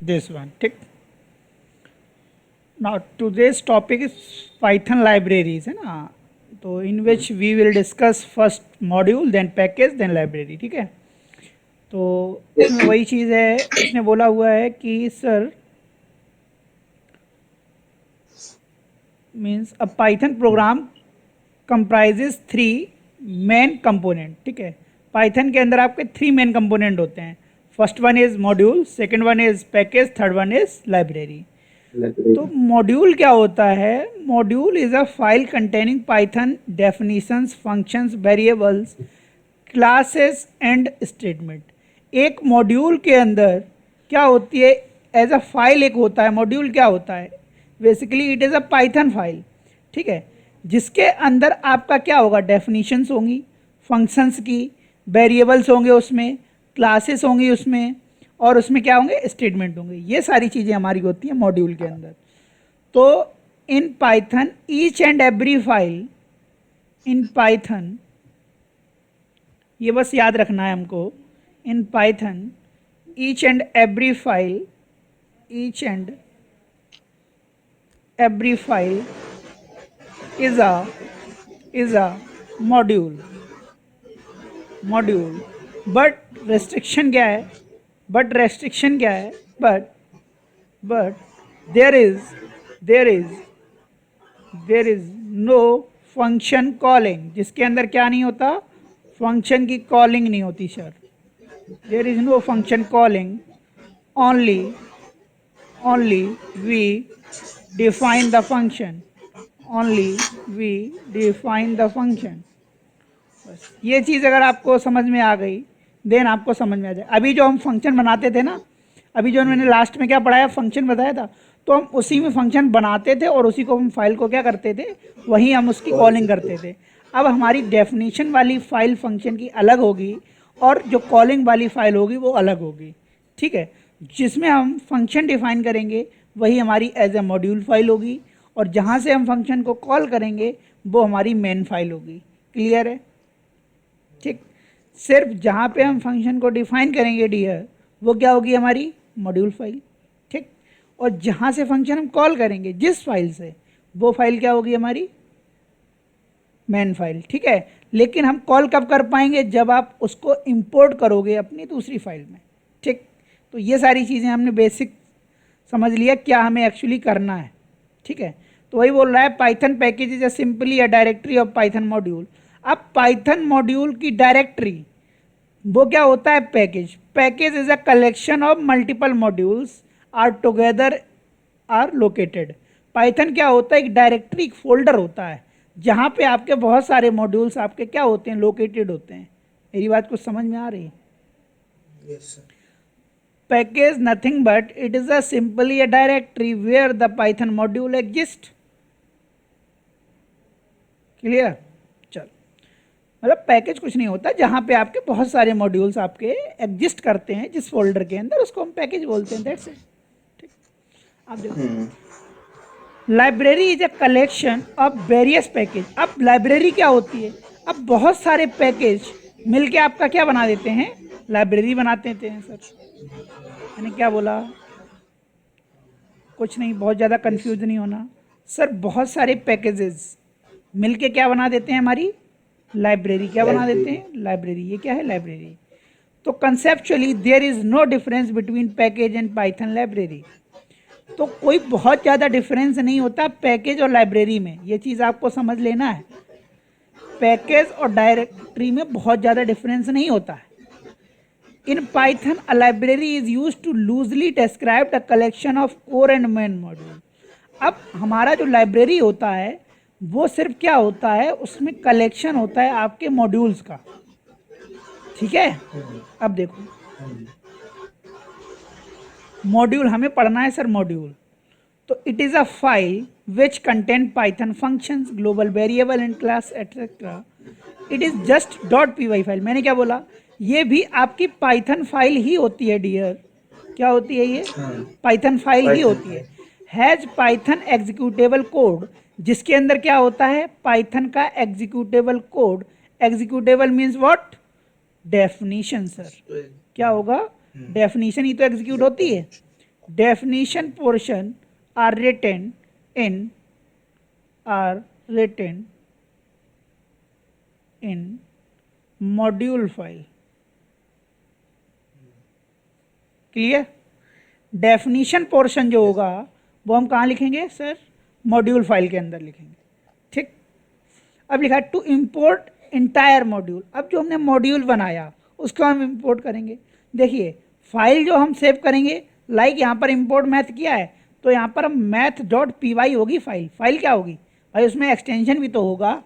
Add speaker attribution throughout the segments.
Speaker 1: this one, ठीक. Now today's topic is Python libraries, है ना. तो in which we will discuss first module, then package, then library, ठीक है. तो इसमें वही चीज़ है, इसने बोला हुआ है कि सर मीन्स अ Python programme comprises 3 main component, ठीक है. पाइथन के अंदर आपके 3 मेन कंपोनेंट होते हैं. First one is module, second one is package, third one is library. तो मॉड्यूल क्या होता है? Module is a file containing Python definitions, functions, variables, classes and statement. एक मॉड्यूल के अंदर क्या होती है? एज अ फाइल एक होता है. मॉड्यूल क्या होता है? Basically it is a Python file, ठीक है, जिसके अंदर आपका क्या होगा? डेफिनेशंस होंगी, फंक्शंस की, वेरिएबल्स होंगे, उसमें क्लासेस होंगी, उसमें और उसमें क्या होंगे? स्टेटमेंट होंगे. ये सारी चीज़ें हमारी होती हैं मॉड्यूल के अंदर. तो in Python each and every file in Python, ये बस याद रखना है हमको, in Python each and every file, each and every file is a module. But restriction क्या है? but there is no function calling, जिसके अंदर क्या नहीं होता? फंक्शन की कॉलिंग नहीं होती sir. there is no function calling, only we define the function, बस ये चीज़ अगर आपको समझ में आ गई देन आपको समझ में आ जाए. अभी जो हम फंक्शन बनाते थे ना, अभी जो मैंने लास्ट में क्या पढ़ाया, फंक्शन बताया था, तो हम उसी में फंक्शन बनाते थे और उसी को हम फाइल को क्या करते थे? वहीं हम उसकी कॉलिंग करते थे. अब हमारी डेफिनेशन वाली फाइल फंक्शन की अलग होगी और जो कॉलिंग वाली फाइल होगी वो अलग होगी, ठीक है. जिसमें हम फंक्शन डिफाइन करेंगे वही हमारी एज ए मॉड्यूल फाइल होगी और जहाँ से हम फंक्शन को कॉल करेंगे वो हमारी मेन फाइल होगी. क्लियर है? ठीक. सिर्फ जहाँ पे हम फंक्शन को डिफाइन करेंगे डियर, वो क्या होगी? हमारी मॉड्यूल फाइल, ठीक. और जहाँ से फंक्शन हम कॉल करेंगे जिस फाइल से, वो फाइल क्या होगी? हमारी मेन फाइल, ठीक है. लेकिन हम कॉल कब कर पाएंगे? जब आप उसको इंपोर्ट करोगे अपनी दूसरी फाइल में, ठीक. तो ये सारी चीज़ें हमने बेसिक समझ लिया क्या हमें एक्चुअली करना है, ठीक है. तो वही बोल रहा है, Python package is simply a directory of Python module. अब पाइथन मॉड्यूल की डायरेक्टरी वो क्या होता है? Package is a collection of multiple modules are together are located. Python क्या होता है? एक डायरेक्टरी, एक फोल्डर होता है जहाँ पे आपके बहुत सारे मॉड्यूल्स आपके क्या होते हैं? लोकेटेड होते हैं. मेरी बात कुछ समझ में आ रही है?
Speaker 2: Yes, sir.
Speaker 1: Package nothing but it is a simply a directory where the Python module exists. Clear? चल, मतलब पैकेज कुछ नहीं होता, जहाँ पे आपके बहुत सारे मॉड्यूल्स आपके एग्जिस्ट करते हैं जिस फोल्डर के अंदर, उसको हम पैकेज बोलते हैं. That's it. ठीक. आप देखो, library is a collection of various package. अब लाइब्रेरी क्या होती है? अब बहुत सारे पैकेज मिलके आपका क्या बना देते हैं? लाइब्रेरी बनाते हैं सर. मैंने क्या बोला? कुछ नहीं, बहुत ज़्यादा कंफ्यूज नहीं होना सर. बहुत सारे पैकेजेस मिलके क्या बना देते हैं? हमारी लाइब्रेरी. क्या बना देते हैं? लाइब्रेरी. ये क्या है? लाइब्रेरी. तो conceptually there is no difference between package and Python library. तो कोई बहुत ज़्यादा डिफरेंस नहीं होता पैकेज और लाइब्रेरी में. ये चीज़ आपको समझ लेना है. पैकेज और डायरेक्टरी में बहुत ज़्यादा डिफरेंस नहीं होता है. In Python, a library is used to loosely describe the collection of core and main module. अब हमारा जो लाइब्रेरी होता है वो सिर्फ क्या होता है? उसमें कलेक्शन होता है आपके मॉड्यूल्स का, ठीक है. अब देखो, मॉड्यूल हमें पढ़ना है सर. मॉड्यूल तो it is a file which contain Python functions, global variable and class etcetera. It is just .py file. मैंने क्या बोला? ये भी आपकी पाइथन फाइल ही होती है डियर. क्या होती है ये? पाइथन फाइल ही होती है. हैज़ पाइथन एग्जीक्यूटेबल कोड, जिसके अंदर क्या होता है? पाइथन का executable code. Executable means what? Definition sir. क्या होगा? डेफिनेशन ही तो एग्जीक्यूट होती है. definition portion are written in module file. Clear? Definition portion जो होगा वो हम कहाँ लिखेंगे सर? मॉड्यूल फाइल के अंदर लिखेंगे. ठीक. अब लिखा है टू इंपोर्ट इंटायर मॉड्यूल. अब जो हमने मॉड्यूल बनाया उसको हम इंपोर्ट करेंगे. देखिए फाइल जो हम सेव करेंगे, लाइक यहाँ पर इंपोर्ट मैथ किया है तो यहाँ पर math.py होगी फाइल. फाइल क्या होगी भाई? उसमें एक्सटेंशन भी तो होगा.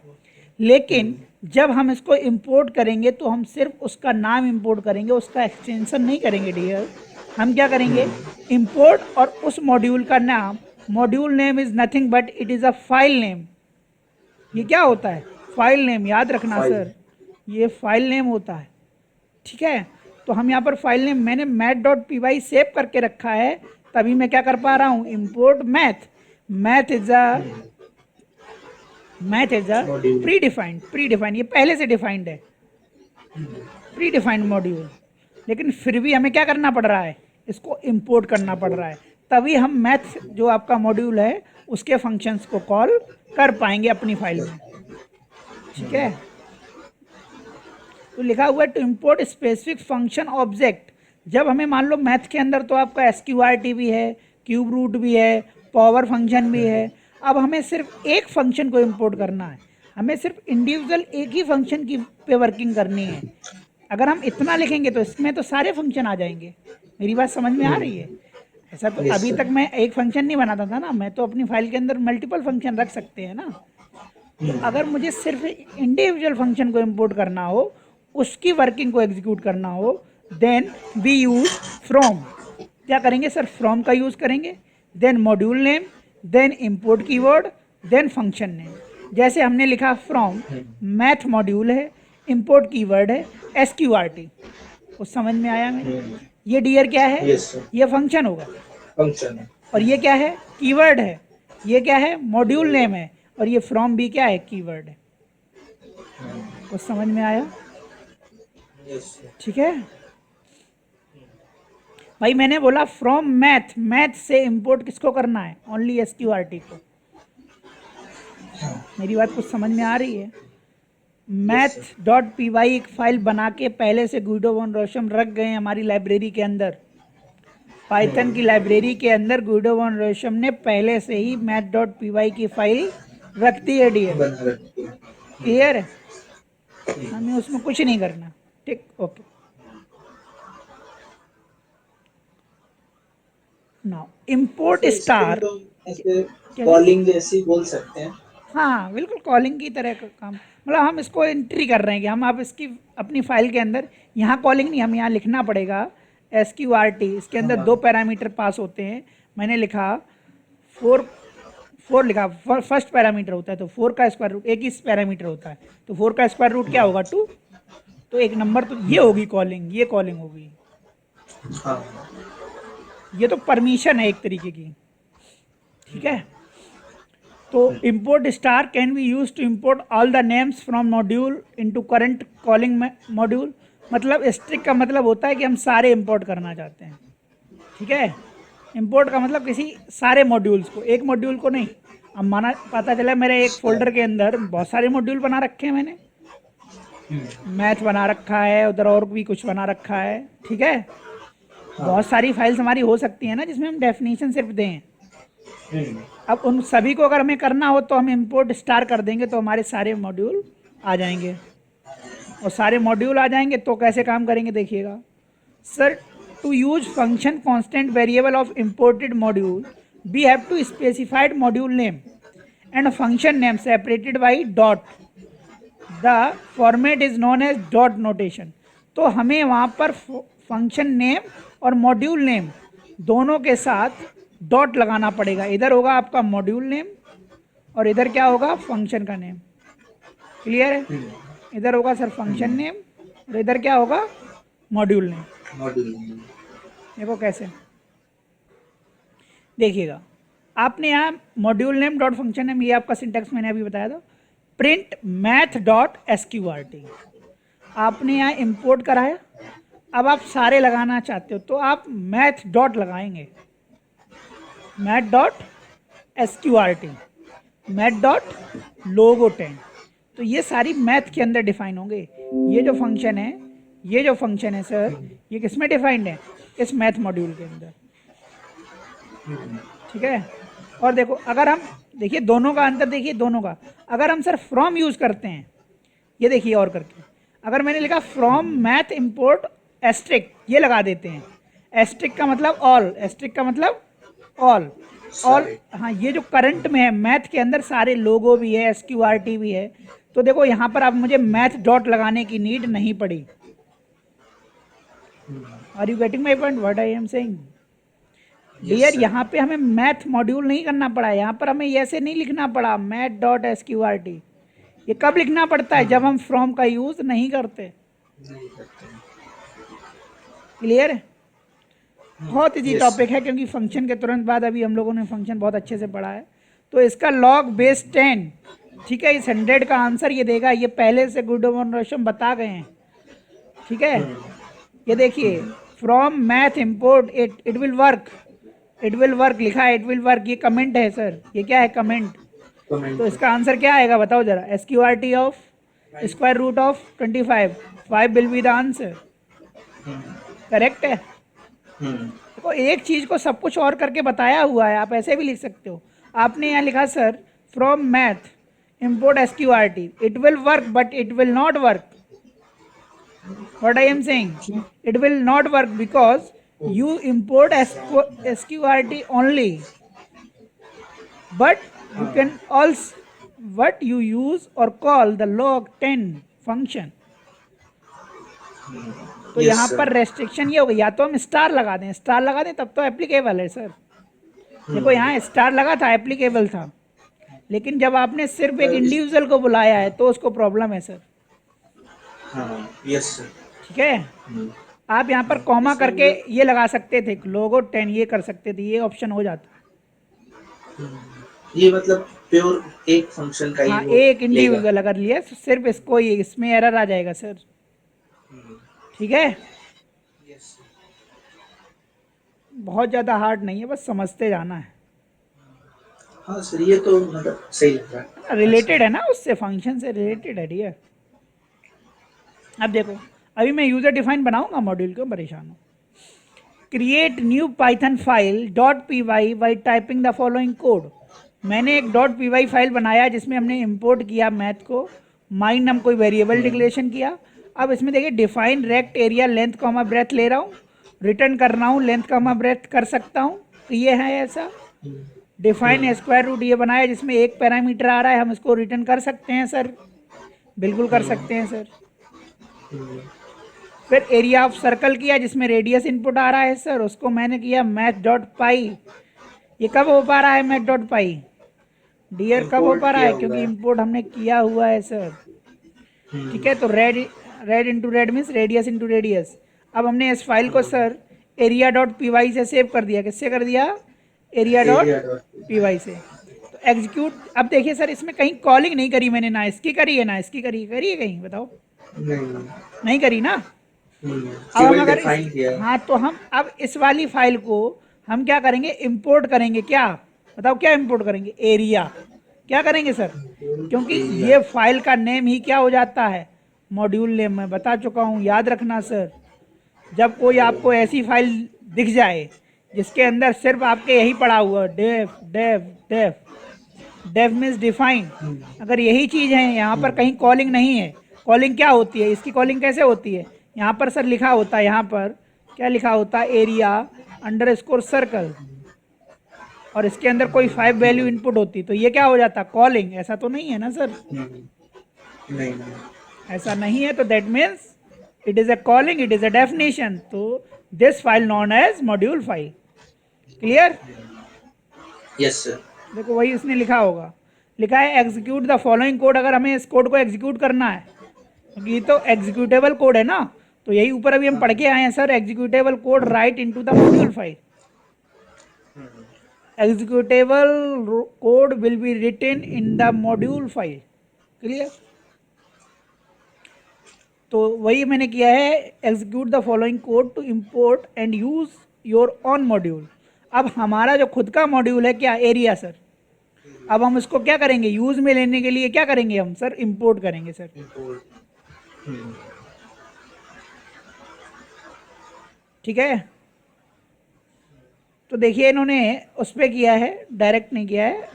Speaker 1: लेकिन जब हम इसको इंपोर्ट करेंगे तो हम सिर्फ उसका नाम इंपोर्ट करेंगे, उसका एक्सटेंशन नहीं करेंगे डियर. हम क्या करेंगे? इंपोर्ट और उस मॉड्यूल का नाम. Module name is nothing but it is a file name. ये क्या होता है? File name. याद रखना सर, ये फाइल नेम होता है. ठीक है. तो हम यहाँ पर फाइल नेम, मैंने math.py सेव करके रखा है, तभी मैं क्या कर पा रहा हूँ? Import math. Math is a pre defined. ये पहले से डिफाइंड है, प्री डिफाइंड मॉड्यूल. लेकिन फिर भी हमें क्या करना पड़ रहा है? इसको इंपोर्ट करना पड़ रहा है. तभी हम मैथ जो आपका मॉड्यूल है उसके फंक्शंस को कॉल कर पाएंगे अपनी फाइल में. ठीक है. तो लिखा हुआ है to import specific function object. जब हमें मान लो मैथ के अंदर तो आपका SQRT भी है, क्यूब रूट भी है, पावर फंक्शन भी है. अब हमें सिर्फ एक फंक्शन को इंपोर्ट करना है. हमें सिर्फ इंडिविजुअल एक ही फंक्शन की पे वर्किंग करनी है. अगर हम इतना लिखेंगे तो इसमें तो सारे फंक्शन आ जाएंगे. मेरी बात समझ में आ रही है? ऐसा तो अभी तक मैं एक फंक्शन नहीं बनाता था ना, मैं तो अपनी फाइल के अंदर मल्टीपल फंक्शन रख सकते हैं ना. तो अगर मुझे सिर्फ इंडिविजुअल फंक्शन को इंपोर्ट करना हो, उसकी वर्किंग को एग्जीक्यूट करना हो, देन वी यूज फ्रॉम. क्या करेंगे सर? फ्रॉम का यूज़ करेंगे. Then module name, then import keyword, then function name. जैसे हमने लिखा फ्रॉम मैथ मॉड्यूल है, इंपोर्ट कीवर्ड है SQRT. कुछ समझ में आया मेरे? ये डियर क्या है? ये फंक्शन होगा.
Speaker 2: फंक्शन है.
Speaker 1: और ये क्या है? कीवर्ड है. ये क्या है? मॉड्यूल नेम है. और ये फ्रॉम भी क्या है? कीवर्ड है. कुछ समझ में आया? ठीक है भाई. मैंने बोला फ्रॉम मैथ, मैथ से इंपोर्ट किसको करना है? ओनली SQRT को. मेरी बात कुछ समझ में आ रही है? math.py एक फाइल बना के पहले से गुइडो वॉन रोसम रख गए हैं हमारी लाइब्रेरी के अंदर. पाइथन की लाइब्रेरी के अंदर गुइडो वॉन रोसम ने पहले से ही math.py की फाइल रख दी है डियर. क्लियर है? हमें उसमें कुछ नहीं करना. ठीक. Okay. Now import star.
Speaker 2: Calling जैसी बोल सकते हैं.
Speaker 1: हाँ बिल्कुल कॉलिंग की तरह का काम. मतलब हम इसको एंट्री कर रहे हैं कि हम आप इसकी अपनी फाइल के अंदर, यहाँ कॉलिंग नहीं, हम यहाँ लिखना पड़ेगा SQRT. इसके अंदर दो पैरामीटर पास होते हैं. मैंने लिखा 4 लिखा. फर्स्ट पैरामीटर होता है तो 4 का स्क्वायर रूट, एक ही पैरामीटर होता है तो 4 का स्क्वायर रूट क्या होगा? 2. तो एक नंबर तो ये होगी कॉलिंग, ये कॉलिंग होगी. ये तो परमिशन है एक तरीके की. ठीक है. तो import star can be use to import all the names from module into current calling module. मतलब स्ट्रिक का मतलब होता है कि हम सारे इंपोर्ट करना चाहते हैं. ठीक है. इंपोर्ट का मतलब किसी सारे मॉड्यूल्स को, एक मॉड्यूल को नहीं. अब माना पता चला मेरे एक फोल्डर के अंदर बहुत सारे मॉड्यूल बना रखे हैं मैंने. मैथ बना रखा है, उधर और भी कुछ बना रखा है. ठीक है. बहुत सारी फाइल्स हमारी हो सकती है ना जिसमें हम डेफिनेशन सिर्फ दें. अब उन सभी को अगर हमें करना हो तो हम इंपोर्ट स्टार कर देंगे तो हमारे सारे मॉड्यूल आ जाएंगे. और सारे मॉड्यूल आ जाएंगे तो कैसे काम करेंगे देखिएगा sir. To use function constant variable of imported module we have to specified module name and function name separated by dot. The format is known as dot notation. तो हमें वहाँ पर फंक्शन नेम और मॉड्यूल नेम दोनों के साथ dot लगाना पड़ेगा. इधर होगा आपका मॉड्यूल नेम और इधर क्या होगा? फंक्शन का नेम. क्लियर है? इधर होगा सर फंक्शन नेम और इधर क्या होगा? Module name. देखो कैसे, देखिएगा आपने यहाँ module name dot function name, ये आपका सिंटैक्स मैंने अभी बताया था. प्रिंट मैथ डॉट SQRT आपने यहाँ इंपोर्ट कराया. अब आप सारे लगाना चाहते हो तो आप मैथ डॉट लगाएंगे. Math dot SQRT, math dot log 10। तो ये सारी मैथ के अंदर डिफाइन होंगे। ये जो फंक्शन है, ये जो फंक्शन है सर, ये किस में डिफाइंड है? इस मैथ मॉड्यूल के अंदर। ठीक है। और देखो, अगर हम देखिए दोनों का अंतर, देखिए दोनों का, अगर हम सर फ्रॉम यूज करते हैं, ये देखिए और करके, अगर मैंने लिखा फ्रॉम मैथ इंपोर्ट एस्ट्रिक, ये लगा देते हैं। एस्ट्रिक का मतलब ऑल, एस्ट्रिक का मतलब ऑल, ऑल।
Speaker 2: सारे।
Speaker 1: हाँ, ये जो करंट में है मैथ के अंदर सारे लोगो भी है, SQRT भी है। तो देखो यहाँ पर अब मुझे मैथ डॉट लगाने की नीड नहीं पड़ी। Are you getting my point what I am saying? Dear, यहाँ पे हमें मैथ मॉड्यूल नहीं करना पड़ा, यहाँ पर हमें ऐसे नहीं लिखना पड़ा मैथ डॉट SQRT। ये कब लिखना पड़ता है? जब हम फ्रॉम का यूज नहीं करते।
Speaker 2: नहीं करते हैं।
Speaker 1: क्लियर है? बहुत इजी
Speaker 2: Yes.
Speaker 1: टॉपिक है, क्योंकि फंक्शन के तुरंत बाद अभी हम लोगों ने फंक्शन बहुत अच्छे से पढ़ा है। तो इसका log बेस 10, ठीक है, इस 100 का आंसर ये देगा। ये पहले से गुड रोशन बता गए हैं। ठीक है, ये देखिए, from math import it will work, it will work लिखा है, इट विल वर्क, ये कमेंट है सर, ये क्या है? कमेंट। तो इसका आंसर क्या आएगा बताओ जरा? SQRT of square root of 25, 5 will be the answer. Correct है? देखो, एक चीज को सब कुछ और करके बताया हुआ है, आप ऐसे भी लिख सकते हो। आपने यहाँ लिखा sir from math import SQRT, it will work but it will not work. What I am saying, it will not work because you import SQRT only, but you can also what you use or call the log 10 function। तो
Speaker 2: Yes,
Speaker 1: यहाँ
Speaker 2: sir.
Speaker 1: पर restriction ये हो गई, या तो हम star लगा दें, स्टार लगा दें तब तो एप्लीकेबल है सर। देखो यहाँ स्टार लगा था, एप्लीकेबल था, लेकिन जब आपने सिर्फ एक इंडिविजुअल को बुलाया है तो उसको प्रॉब्लम है सर।
Speaker 2: हाँ, yes, sir.
Speaker 1: ठीक है, आप यहाँ पर कॉमा करके ये लगा सकते थे, लोगो 10 ये कर सकते थे, ये ऑप्शन हो जाता।
Speaker 2: ये मतलब प्योर एक फंक्शन का ही
Speaker 1: हाँ,
Speaker 2: वो
Speaker 1: एक
Speaker 2: लेगा।
Speaker 1: इंडिविजुअल अगर लिया तो सिर्फ इसको ही, इसमें एरर आ जाएगा सर। ठीक है,
Speaker 2: Yes, sir.
Speaker 1: बहुत ज़्यादा हार्ड नहीं है, बस समझते जाना है।
Speaker 2: हाँ सर, ये तो मतलब सही लग रहा है।
Speaker 1: रिलेटेड है ना, उससे फंक्शन से रिलेटेड है डियर। अब देखो, अभी मैं यूजर डिफाइन बनाऊंगा मॉड्यूल, क्यों परेशान हो? Create new Python file .py by typing the following code. मैंने एक .py फाइल बनाया जिसमें हमने इंपोर्ट किया मैथ को, माइन हम कोई वेरिएबल डिक्लेरेशन किया। अब इसमें देखिए define rect area length comma breadth ले रहा हूँ, रिटर्न कर रहा हूँ लेंथ कॉमा ब्रेथ कर सकता हूँ, तो ये है ऐसा। डिफाइन स्क्वायर रूट ये बनाया जिसमें एक पैरामीटर आ रहा है, हम इसको रिटर्न कर सकते हैं सर, बिल्कुल कर सकते हैं सर। फिर एरिया ऑफ सर्कल किया जिसमें रेडियस इनपुट आ रहा है सर, उसको मैंने किया मैथ डॉट पाई। ये कब हो पा रहा है मैथ डॉट पाई डियर? कब हो पा रहा है? क्योंकि इंपोर्ट हमने किया हुआ है सर। ठीक है, तो red into red means radius into radius. अब हमने इस फाइल को सर एरिया डॉट पी से सेव कर दिया। किससे कर दिया? एरिया डॉट पी से। तो एग्जीक्यूट, अब देखिए सर इसमें कहीं कॉलिंग नहीं करी मैंने, ना इसकी करी है ना इसकी करी है कहीं, बताओ? नहीं करी ना। अब हम अगर हाँ, तो हम अब इस वाली फाइल को हम क्या करेंगे? इंपोर्ट करेंगे। क्या बताओ, क्या इंपोर्ट करेंगे? एरिया। क्या करेंगे सर? क्योंकि ये फाइल का नेम ही क्या हो जाता है? Module name. मैं बता चुका हूँ, याद रखना सर। जब कोई आपको ऐसी फाइल दिख जाए जिसके अंदर सिर्फ आपके यही पड़ा हुआ def def def def means define, अगर यही चीज़ है, यहाँ पर कहीं कॉलिंग नहीं है। कॉलिंग क्या होती है? इसकी कॉलिंग कैसे होती है? यहाँ पर सर लिखा होता है, यहाँ पर क्या लिखा होता है? एरिया अंडरस्कोर सर्कल, और इसके अंदर कोई 5 वैल्यू इनपुट होती, तो ये क्या हो जाता? कॉलिंग। ऐसा तो नहीं है ना सर?
Speaker 2: नहीं,
Speaker 1: ऐसा नहीं है, तो that means it is a calling, it is a definition. तो this file known as module file. Clear?
Speaker 2: Yes sir.
Speaker 1: देखो वही उसने लिखा होगा, लिखा है एग्जीक्यूट द फॉलोइंग कोड। अगर हमें इस कोड को एग्जीक्यूट करना है, क्योंकि ये तो एग्जीक्यूटेबल कोड है ना, तो यही ऊपर अभी हम पढ़ के आए हैं sir, executable code write into the module file. Executable code will be written in the module file. Clear? तो वही मैंने किया है, execute the following code to import and use your own module. अब हमारा जो खुद का मॉड्यूल है क्या, एरिया सर। अब हम इसको क्या करेंगे, यूज में लेने के लिए क्या करेंगे हम सर, इंपोर्ट करेंगे सर। ठीक है, तो देखिए इन्होंने उस पर किया है, डायरेक्ट नहीं किया है,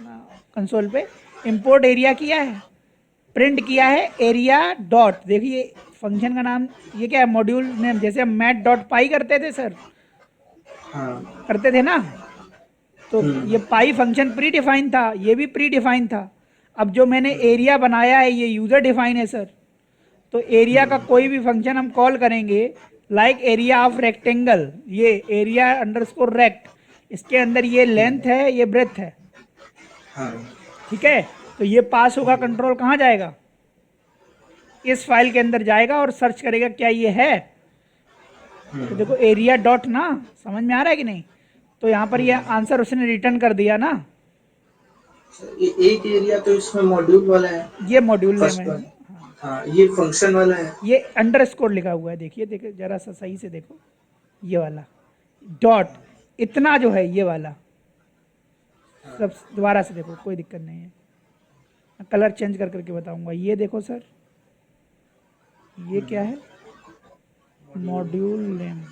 Speaker 1: कंसोल पे इंपोर्ट एरिया किया है, प्रिंट किया है एरिया डॉट, देखिए फंक्शन का नाम ये क्या है, मॉड्यूल नेम, जैसे हम मैथ डॉट पाई करते थे सर, करते थे ना, तो ये पाई फंक्शन प्री डिफाइन था, ये भी प्री डिफाइन था। अब जो मैंने एरिया बनाया है ये यूज़र डिफाइन है सर। तो एरिया का कोई भी फंक्शन हम कॉल करेंगे, लाइक एरिया ऑफ रेक्टेंगल, ये एरिया अंडरस्कोर रेक्ट, इसके अंदर ये लेंथ है, ये ब्रेथ है। ठीक है, तो ये पास होगा, कंट्रोल कहाँ जाएगा, इस फाइल के अंदर जाएगा और सर्च करेगा क्या ये है। तो देखो एरिया डॉट ना, समझ में आ रहा है कि नहीं, तो यहाँ पर ये आंसर उसने रिटर्न कर दिया ना।
Speaker 2: एक एरिया तो इसमें मॉड्यूल वाला है,
Speaker 1: ये मॉड्यूल नेम
Speaker 2: फर्स्ट
Speaker 1: है,
Speaker 2: वाला। हाँ, ये फंक्शन वाला है,
Speaker 1: ये अंडरस्कोर लिखा हुआ है, देखिए देखिए जरा सा सही से देखो, ये वाला डॉट इतना जो है ये वाला, सब दोबारा से देखो, कोई दिक्कत नहीं है, मैं कलर चेंज कर करके बताऊंगा। ये देखो सर, ये क्या है, मॉड्यूल नेम।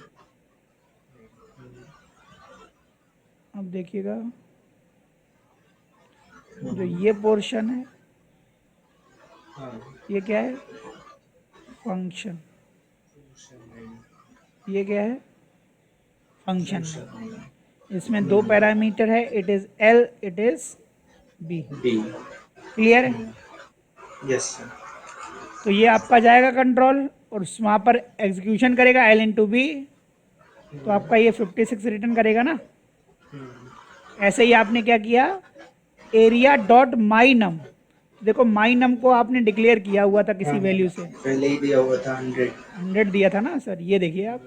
Speaker 1: अब देखिएगा जो ये पोर्शन है, ये क्या है, फंक्शन, ये क्या है, फंक्शन। इसमें दो पैरामीटर है, it is L, it is B. Clear है?
Speaker 2: Yes sir.
Speaker 1: तो ये आपका जाएगा कंट्रोल और वहाँ पर एग्जीक्यूशन करेगा एल इंटू बी, तो आपका ये 56 रिटर्न करेगा ना। ऐसे ही आपने क्या किया, एरिया डॉट माई नम, देखो माई नम को आपने डिक्लेयर किया हुआ था किसी वैल्यू से,
Speaker 2: पहले ही दिया हुआ था
Speaker 1: 100 दिया था ना सर, ये देखिए आप।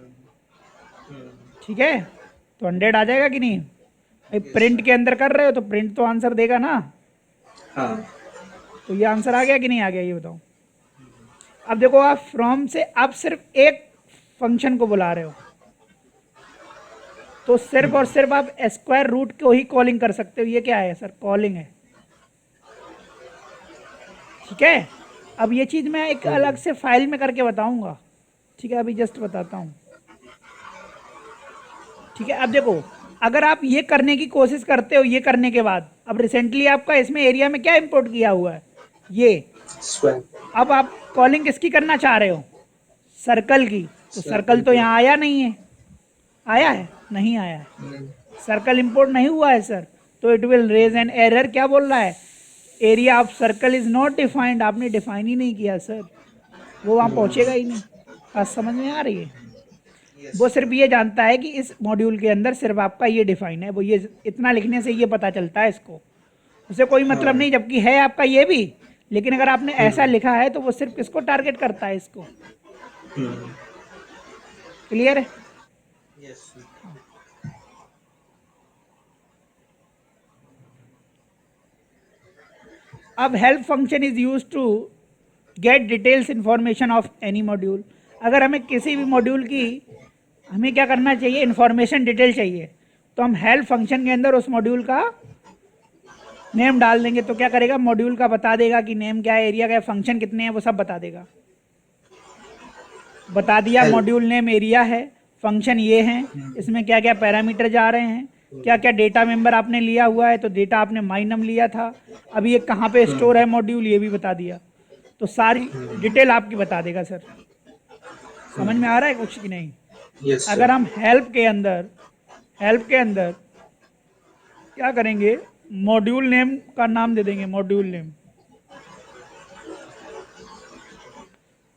Speaker 1: ठीक है, तो 100 आ जाएगा कि नहीं भाई, प्रिंट के अंदर कर रहे हो तो प्रिंट तो आंसर देगा ना।
Speaker 2: हाँ,
Speaker 1: तो ये आंसर आ गया कि नहीं आ गया, ये बताओ। अब देखो आप फ्रॉम से आप सिर्फ एक फंक्शन को बुला रहे हो, तो सिर्फ और सिर्फ आप स्क्वायर रूट को ही कॉलिंग कर सकते हो। ये क्या है सर, कॉलिंग है। ठीक है, अब ये चीज़ मैं एक अलग से फाइल में करके बताऊंगा। ठीक है, अभी जस्ट बताता हूँ। ठीक है, अब देखो अगर आप ये करने की कोशिश करते हो, ये करने के बाद अब रिसेंटली आपका इसमें एरिया में क्या इंपोर्ट किया हुआ है, ये
Speaker 2: स्क्वायर।
Speaker 1: अब आप कॉलिंग किसकी करना चाह रहे हो, सर्कल की, तो सर्कल तो यहाँ आया नहीं है, आया है, नहीं आया है, सर्कल इंपोर्ट नहीं हुआ है सर, तो it will raise an error. क्या बोल रहा है, area of circle is not defined, आपने डिफाइन ही नहीं किया सर, वो वहाँ पहुँचेगा ही नहीं। बात समझ में आ रही है? वो सिर्फ ये जानता है कि इस मॉड्यूल के अंदर सिर्फ आपका ये डिफाइन है, वो ये इतना लिखने से ये पता चलता है इसको, उसे कोई मतलब नहीं, जबकि है आपका ये भी, लेकिन अगर आपने ऐसा लिखा है तो वो सिर्फ किसको टारगेट करता है, इसको। क्लियर है?
Speaker 2: यस।
Speaker 1: अब help function is use to get details information of any module. अगर हमें किसी भी मॉड्यूल की हमें क्या करना चाहिए, इंफॉर्मेशन डिटेल चाहिए, तो हम हेल्प फंक्शन के अंदर उस मॉड्यूल का नेम डाल देंगे, तो क्या करेगा, मॉड्यूल का बता देगा कि नेम क्या है, एरिया क्या है, फंक्शन कितने हैं, वो सब बता देगा। बता दिया मॉड्यूल नेम एरिया है, फंक्शन ये हैं, इसमें क्या क्या पैरामीटर जा रहे हैं, क्या क्या डेटा मेंबर आपने लिया हुआ है, तो डेटा आपने माई नम लिया था, अभी ये कहाँ पे स्टोर है मॉड्यूल, ये भी बता दिया, तो सारी डिटेल आपकी बता देगा सर। समझ में आ रहा है कुछ कि नहीं?
Speaker 2: यस।
Speaker 1: अगर हम हेल्प के अंदर क्या करेंगे, मॉड्यूल नेम का नाम दे देंगे, मॉड्यूल नेम,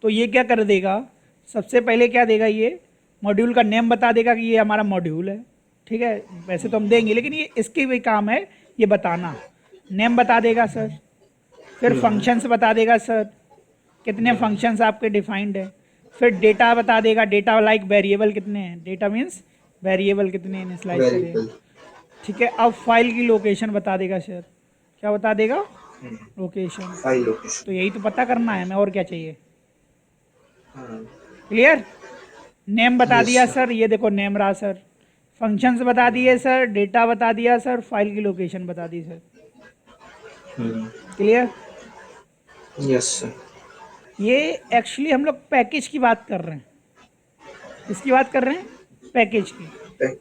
Speaker 1: तो ये क्या कर देगा, सबसे पहले क्या देगा, ये मॉड्यूल का नेम बता देगा कि ये हमारा मॉड्यूल है। ठीक है, वैसे तो हम देंगे, लेकिन ये इसकी भी काम है ये बताना, नेम बता देगा सर, फिर फंक्शंस बता देगा सर, कितने फंक्शंस आपके डिफाइंड है, फिर डेटा बता देगा, डेटा लाइक वेरिएबल कितने हैं, डेटा मीन्स वेरिएबल कितने हैं, इनिशियलाइज करेगा। ठीक है, अब फाइल की लोकेशन बता देगा सर, क्या बता देगा, लोकेशन,
Speaker 2: फाइल लोकेशन।
Speaker 1: तो यही तो पता करना है हमें, और क्या चाहिए। क्लियर? नेम बता दिया सर, ये देखो नेम रहा सर, फंक्शंस बता दिए सर, डेटा बता दिया सर, फाइल की लोकेशन बता दी सर। क्लियर?
Speaker 2: Yes sir.
Speaker 1: ये एक्चुअली हम लोग पैकेज की बात कर रहे हैं। किसकी बात कर रहे हैं? पैकेज की।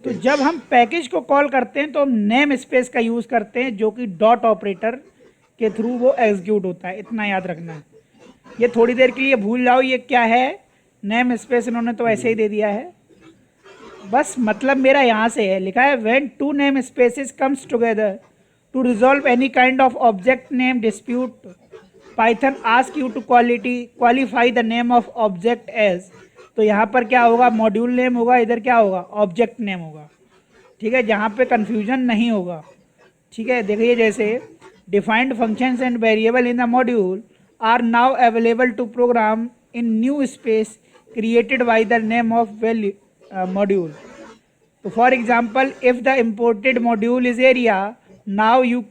Speaker 1: तो जब हम पैकेज को कॉल करते हैं तो हम नेम स्पेस का यूज़ करते हैं, जो कि डॉट ऑपरेटर के थ्रू वो एग्जीक्यूट होता है। इतना याद रखना है। ये थोड़ी देर के लिए भूल जाओ ये क्या है। नेम स्पेस इन्होंने तो ऐसे ही दे दिया है, बस मतलब मेरा यहाँ से है, लिखा है when two name spaces comes together to resolve any kind of object name dispute, Python ask you to qualify the name of object as. तो यहाँ पर क्या होगा? मॉड्यूल नेम होगा, इधर क्या होगा? ऑब्जेक्ट नेम होगा। ठीक है, जहाँ पे कन्फ्यूजन नहीं होगा। ठीक है, देखिए जैसे defined functions and variable in the module are now available to program in new space created by the name of module. So for example, if the imported module is area, now you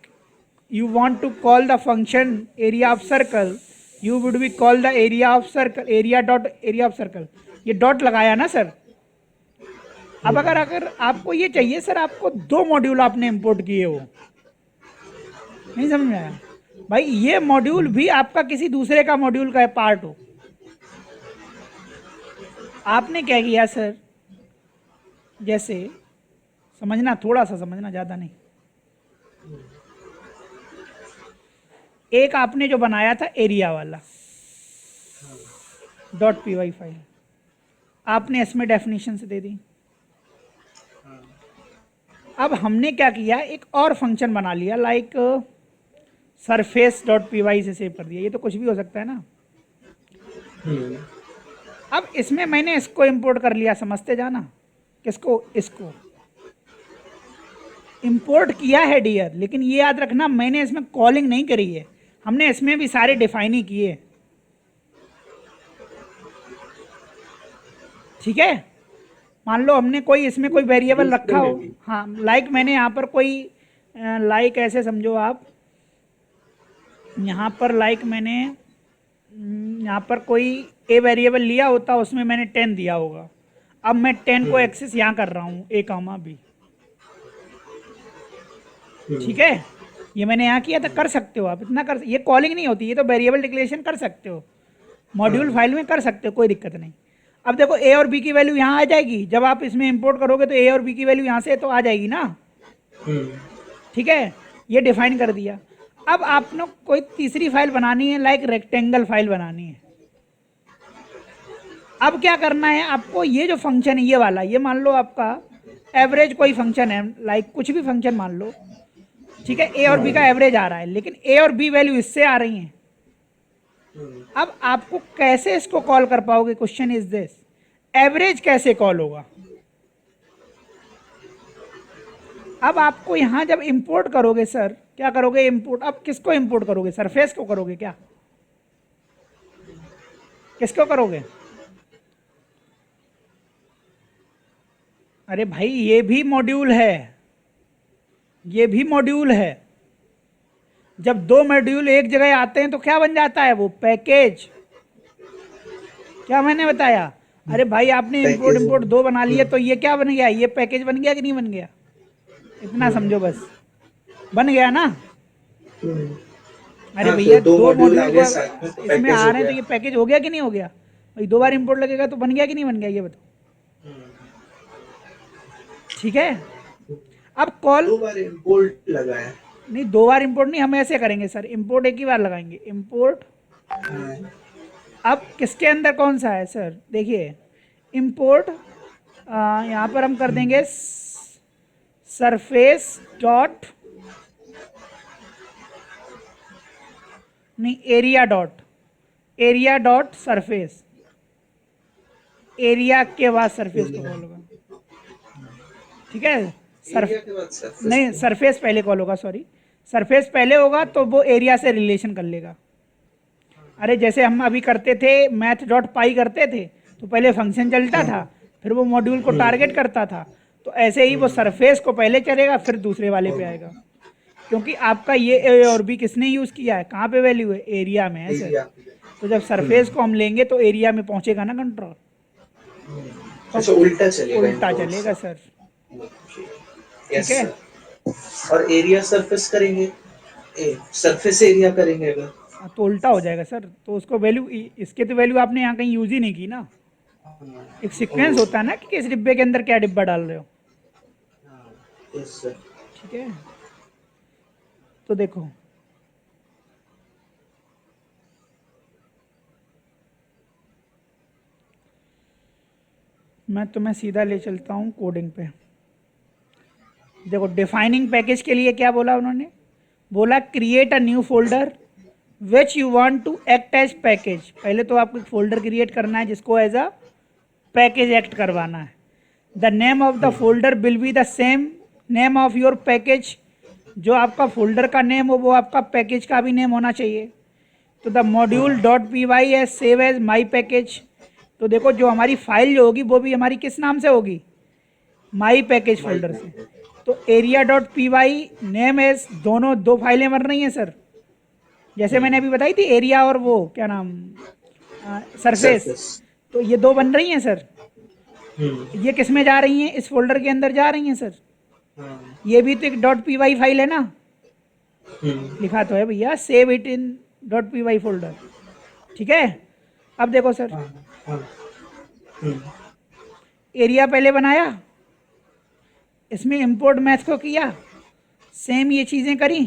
Speaker 1: want to call the function area of circle, you would be call the area of circle, area of circle. ये dot लगाया ना sir. अब अगर आपको ये चाहिए sir, आपको 2 module आपने इंपोर्ट किए हो, नहीं समझ में आया भाई? ये मॉड्यूल भी आपका किसी दूसरे का मॉड्यूल का पार्ट हो, आपने क्या किया सर? जैसे समझना, थोड़ा सा समझना, ज़्यादा नहीं। एक आपने जो बनाया था एरिया वाला .py फाइल, आपने इसमें डेफिनेशन से दे दी। अब हमने क्या किया, एक और फंक्शन बना लिया, लाइक surface.py से सेव कर दिया। ये तो कुछ भी हो सकता है ना। अब इसमें मैंने इसको इंपोर्ट कर लिया, समझते जाना। किसको? इसको इंपोर्ट किया है डियर, लेकिन ये याद रखना मैंने इसमें कॉलिंग नहीं करी है, हमने इसमें भी सारे डिफाइन ही किए। ठीक है, मान लो हमने कोई इसमें कोई वेरिएबल रखा हो, हाँ लाइक मैंने यहाँ पर कोई लाइक ऐसे समझो आप, यहाँ पर लाइक मैंने यहाँ पर कोई ए वेरिएबल लिया होता, उसमें मैंने 10 दिया होगा। अब मैं 10 को एक्सेस यहाँ कर रहा हूँ ए कामा बी। ठीक है, ये मैंने यहाँ किया था, कर सकते हो आप इतना कर, ये कॉलिंग नहीं होती, ये तो वेरिएबल डिक्लेरेशन कर सकते हो, मॉड्यूल फाइल में कर सकते हो, कोई दिक्कत नहीं। अब देखो ए और बी की वैल्यू यहाँ आ जाएगी, जब आप इसमें इंपोर्ट करोगे तो ए और बी की वैल्यू यहाँ से तो आ जाएगी ना। ठीक है, ये डिफाइन कर दिया। अब आपने कोई तीसरी फाइल बनानी है, लाइक रेक्टेंगल फाइल बनानी है। अब क्या करना है आपको, ये जो फंक्शन है ये वाला, ये मान लो आपका एवरेज कोई फंक्शन है, लाइक कुछ भी फंक्शन मान लो। ठीक है, ए और बी का एवरेज आ रहा है, लेकिन ए और बी वैल्यू इससे आ रही हैं। अब आपको कैसे इसको कॉल कर पाओगे? क्वेश्चन इज दिस, एवरेज कैसे कॉल होगा? अब आपको यहां जब इंपोर्ट करोगे सर, क्या करोगे इंपोर्ट? अब किसको इंपोर्ट करोगे? सरफेस को करोगे क्या? किसको करोगे? अरे भाई ये भी मॉड्यूल है, ये भी मॉड्यूल है। जब 2 मॉड्यूल एक जगह आते हैं तो क्या बन जाता है? वो पैकेज। क्या मैंने बताया? अरे भाई आपने इंपोर्ट 2 बना लिए तो ये क्या बन गया? ये पैकेज बन गया कि नहीं बन गया? इतना समझो बस, बन गया ना। अरे भैया 2 मॉड्यूल इसमें आ रहे हैं तो ये पैकेज हो गया कि नहीं हो गया? भाई 2 बार इंपोर्ट लगेगा तो बन गया कि नहीं बन गया? ये बताओ। ठीक है, अब कॉल
Speaker 2: 2 बार इंपोर्ट लगा है।
Speaker 1: नहीं, 2 बार इंपोर्ट नहीं, हम ऐसे करेंगे सर, इंपोर्ट एक ही बार लगाएंगे। इंपोर्ट अब किसके अंदर कौन सा है सर? देखिए इंपोर्ट यहाँ पर हम कर देंगे सरफेस डॉट, नहीं एरिया डॉट सरफेस, एरिया के बाद सरफेस को कॉल होगा। ठीक है, नहीं सरफेस पहले कॉल होगा, सॉरी सरफेस पहले होगा तो वो एरिया से रिलेशन कर लेगा। अरे जैसे हम अभी करते थे मैथ डॉट पाई करते थे, तो पहले फंक्शन चलता था, फिर वो मॉड्यूल को टारगेट करता था, तो ऐसे ही वो सरफेस को पहले चलेगा फिर दूसरे वाले पे आएगा। क्योंकि आपका ये ए और बी किसने यूज़ किया है, कहाँ पे वैल्यू है? एरिया में है सर। तो जब सरफेस को हम लेंगे तो एरिया में पहुँचेगा ना कंट्रोल,
Speaker 2: अच्छा उल्टा चलेगा
Speaker 1: उल्टा चलेगा सर।
Speaker 2: यस
Speaker 1: ठीक है।
Speaker 2: सर। और एरिया सरफेस करेंगे, सरफेस एरिया करेंगे अगर।
Speaker 1: हाँ, तो उल्टा हो जाएगा सर, तो उसको वैल्यू, इसके तो वैल्यू आपने यहाँ कहीं यूज ही नहीं की ना। एक सीक्वेंस
Speaker 2: ओह,
Speaker 1: होता है ना कि किस डिब्बे के अंदर क्या डिब्बा डाल रहे हो।
Speaker 2: Yes sir.
Speaker 1: ठीक है, तो देखो मैं तुम्हें सीधा ले चलता हूँ कोडिंग पे। देखो डिफाइनिंग पैकेज के लिए क्या बोला उन्होंने, बोला create a new folder which you want to act as package. पहले तो आपको एक फोल्डर क्रिएट करना है जिसको एज अ पैकेज एक्ट करवाना है। The name of the folder will be the same name of your package. जो आपका फोल्डर का नेम हो वो आपका पैकेज का भी नेम होना चाहिए। तो the module dot P Y as save as my package. तो देखो जो हमारी फाइल जो होगी वो भी हमारी किस नाम से होगी, माई पैकेज फोल्डर से। तो area dot P Y name as, दोनों दो फाइलें बन रही हैं सर, जैसे मैंने अभी बताई थी एरिया और वो क्या नाम, सरफेस।
Speaker 2: सरफेस।
Speaker 1: तो ये दो बन रही हैं सर, ये किस में जा रही हैं, इस फोल्डर के अंदर जा रही हैं सर। ये भी तो एक डॉट पी वाई फाइल है ना, लिखा तो है भैया save it in dot P Y folder. ठीक है, अब देखो सर, एरिया पहले बनाया, इसमें इंपोर्ट मैथ को किया, सेम ये चीज़ें करी,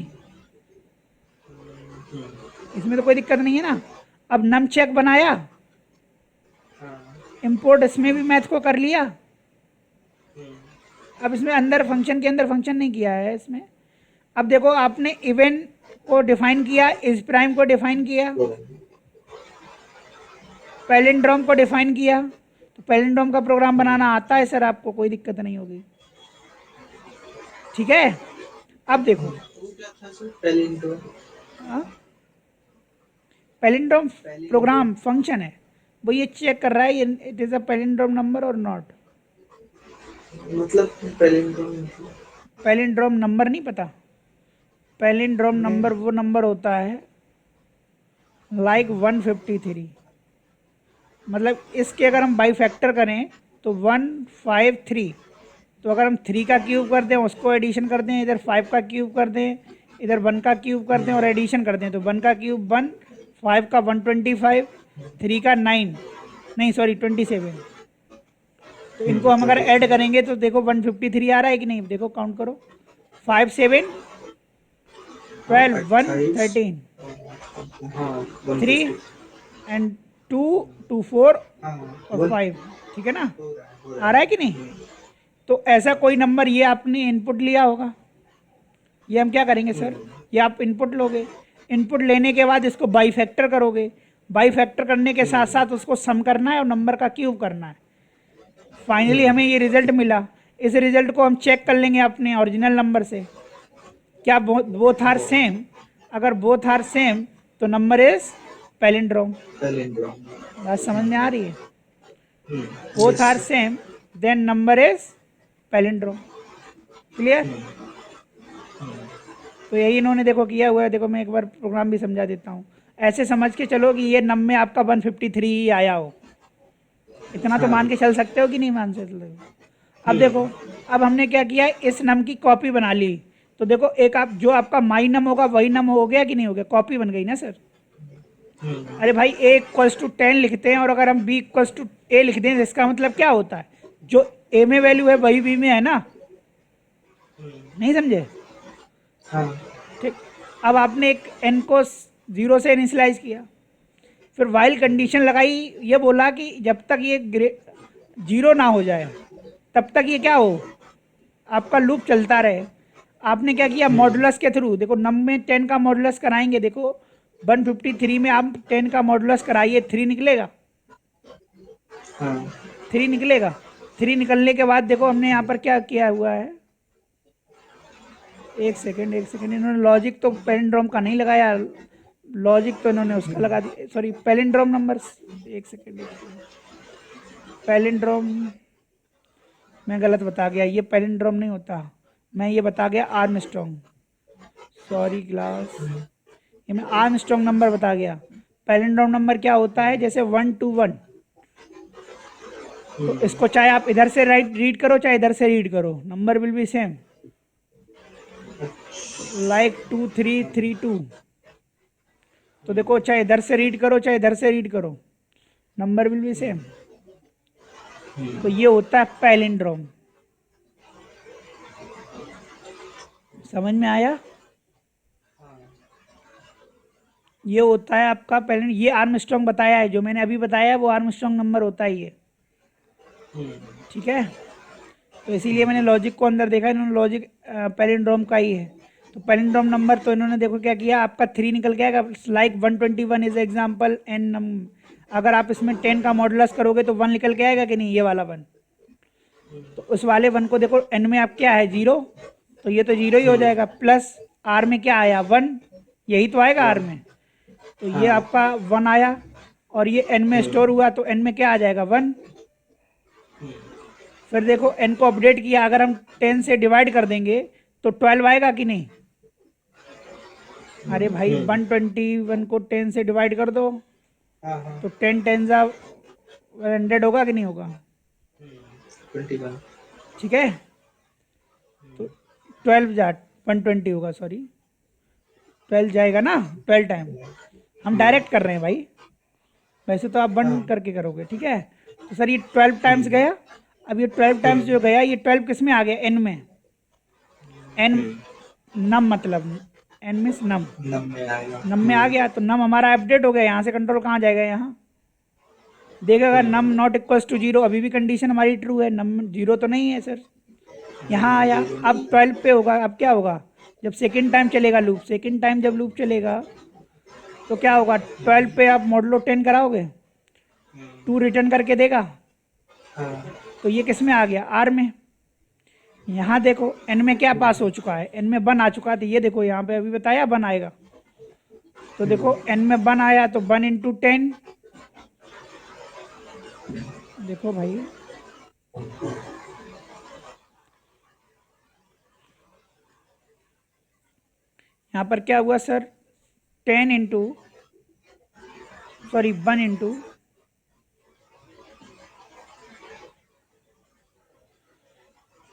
Speaker 1: इसमें तो कोई दिक्कत नहीं है ना। अब नम चेक बनाया, इंपोर्ट इसमें भी मैथ को कर लिया। अब इसमें अंदर फंक्शन के अंदर फंक्शन नहीं किया है इसमें। अब देखो आपने इवेंट को डिफाइन किया, इस प्राइम को डिफाइन किया, पैलिंड्रोम को डिफाइन किया। तो पैलिंड्रोम का प्रोग्राम बनाना आता है सर आपको, कोई दिक्कत नहीं होगी। ठीक है, अब देखो पैलिंड्रोम प्रोग्राम फंक्शन है, वो ये चेक कर रहा है it is a palindrome number और नॉट।
Speaker 2: मतलब
Speaker 1: पैलिंड्रोम नंबर नहीं पता, पैलिंड्रोम नंबर वो नंबर होता है लाइक 153। मतलब इसके अगर हम बाई फैक्टर करें तो 153। तो अगर हम 3 का क्यूब कर दें, उसको एडिशन कर दें, इधर 5 का क्यूब कर दें, इधर 1 का क्यूब कर दें और एडिशन कर दें, तो 1 का क्यूब 1, 5 का 125, 3 का 9, नहीं सॉरी 27। तो इनको हम अगर ऐड करेंगे तो देखो 153 आ रहा है कि नहीं, देखो काउंट करो, 5 7 12 1 13 3 एंड 2 2 4 और 5। ठीक है ना, आ रहा है कि नहीं। तो ऐसा कोई नंबर ये आपने इनपुट लिया होगा, ये हम क्या करेंगे सर, ये आप इनपुट लोगे, इनपुट लेने के बाद इसको बाई फैक्टर करोगे, बाई फैक्टर करने के साथ साथ उसको सम करना है और नंबर का क्यूब करना है। फाइनली हमें ये रिजल्ट मिला, इस रिजल्ट को हम चेक कर लेंगे अपने ओरिजिनल नंबर से, क्या बोथ आर सेम। अगर बोथ आर सेम तो नंबर इज पैलिंड्रोम। बात समझ में आ रही है, both are same then number is palindrome. Clear. तो यही इन्होंने देखो किया हुआ है। देखो मैं एक बार प्रोग्राम भी समझा देता हूँ, ऐसे समझ के चलो कि ये नम में आपका 153 ही आया हो, इतना तो मान के चल सकते हो कि नहीं मान सकते हो। अब देखो, अब हमने क्या किया, इस नम की कॉपी बना ली। तो देखो एक आप जो आपका माई नम होगा वही नम हो गया कि नहीं हो गया, कॉपी बन गई ना सर। अरे भाई ए इक्वल्स टू 10 लिखते हैं और अगर हम बी इक्वल्स टू ए लिख दें, इसका मतलब क्या होता है, जो ए में वैल्यू है वही बी में है ना, नहीं समझे। ठीक, अब आपने एक एन को 0 से इनिशियलाइज किया, फिर वाइल कंडीशन लगाई, ये बोला कि जब तक ये 0 ना हो जाए तब तक ये क्या हो, आपका लूप चलता रहे। आपने क्या किया, मॉडुलस के थ्रू, देखो नम में 10 का मॉडुलस कराएंगे, देखो 153 में आप 10 का मॉडुलस कराइए, 3 निकलेगा, 3 निकलेगा। 3 निकलने के बाद देखो हमने यहाँ पर क्या किया हुआ है, एक सेकेंड इन्होंने लॉजिक तो पैलिंड्रोम का नहीं लगाया, लॉजिक तो इन्होंने उसका लगा दिया, सॉरी पैलिंड्रोम नंबर्स, एक सेकेंड पैलिंड्रोम मैं गलत बता गया, ये पैलिंड्रोम नहीं होता, मैं ये बता गया आर्मस्ट्रॉन्ग, सॉरी क्लास, ये मैं आर्मस्ट्रॉन्ग नंबर बता गया। पैलिंड्रोम नंबर क्या होता है, जैसे 1 to 1, तो इसको चाहे आप इधर से रीड करो चाहे इधर से रीड करो, number will be same, like 2 3 3 2। तो देखो चाहे इधर से रीड करो चाहे इधर से रीड करो, नंबर विल बी सेम। तो ये होता है पैलिंड्रोम। समझ में आया? ये होता है आपका पैलिंड्रोम। ये आर्मस्ट्रॉन्ग बताया है, जो मैंने अभी बताया है वो आर्मस्ट्रॉन्ग नंबर होता है ये, ठीक है। तो इसीलिए मैंने लॉजिक को अंदर देखा, इन्होंने लॉजिक पैलिंड्रोम का ही है। तो पैलिंड्रोम नंबर तो इन्होंने देखो क्या किया, आपका 3 निकल के आएगा, लाइक 121 इज एग्जाम्पल एन। अगर आप इसमें 10 का मॉडुलस करोगे तो 1 निकल के आएगा कि नहीं, ये वाला 1। तो उस वाले 1 को देखो एन में आप क्या है 0, तो ये तो 0 ही हो जाएगा, प्लस आर में क्या आया 1, यही तो आएगा आर में। तो ये आपका 1 आया, और ये एन में स्टोर हुआ तो एन में क्या आ जाएगा 1। फिर देखो एन को अपडेट किया, अगर हम 10 से डिवाइड कर देंगे तो 12 आएगा कि नहीं। अरे भाई 121 को 10 से डिवाइड कर दो तो 10 10 100 होगा कि नहीं होगा,
Speaker 2: 21।
Speaker 1: ठीक है। तो 12 जा 120 होगा, सॉरी 12 जाएगा ना, 12 टाइम। हम डायरेक्ट कर रहे हैं भाई, वैसे तो आप बंद करके करोगे, ठीक है। तो सर ये 12 टाइम्स गया। अब ये 12 टाइम्स जो गया, ये 12 किस में आ गया, एन में। एन नम मतलब एन मीन्स नम, नम में आ गया। तो नम हमारा अपडेट हो गया, यहाँ से कंट्रोल कहाँ जाएगा, यहाँ देखेगा नम नॉट इक्वल्स टू 0। अभी भी कंडीशन हमारी ट्रू है, नम 0 तो नहीं है सर। यहाँ आया, अब 12 पे होगा। अब क्या होगा, जब सेकेंड टाइम चलेगा लूप, सेकेंड टाइम जब लूप चलेगा तो क्या होगा, 12 पे आप मॉडुलो 10 कराओगे, 2 रिटर्न करके देगा। तो ये किस में आ गया, आर में। यहाँ देखो एन में क्या पास हो चुका है, एन में 1 आ चुका है। तो ये देखो यहाँ पे अभी बताया 1 आएगा, तो देखो एन में 1 आया तो 1 इंटू 10। देखो भाई यहाँ पर क्या हुआ sir, 10 into sorry 1 into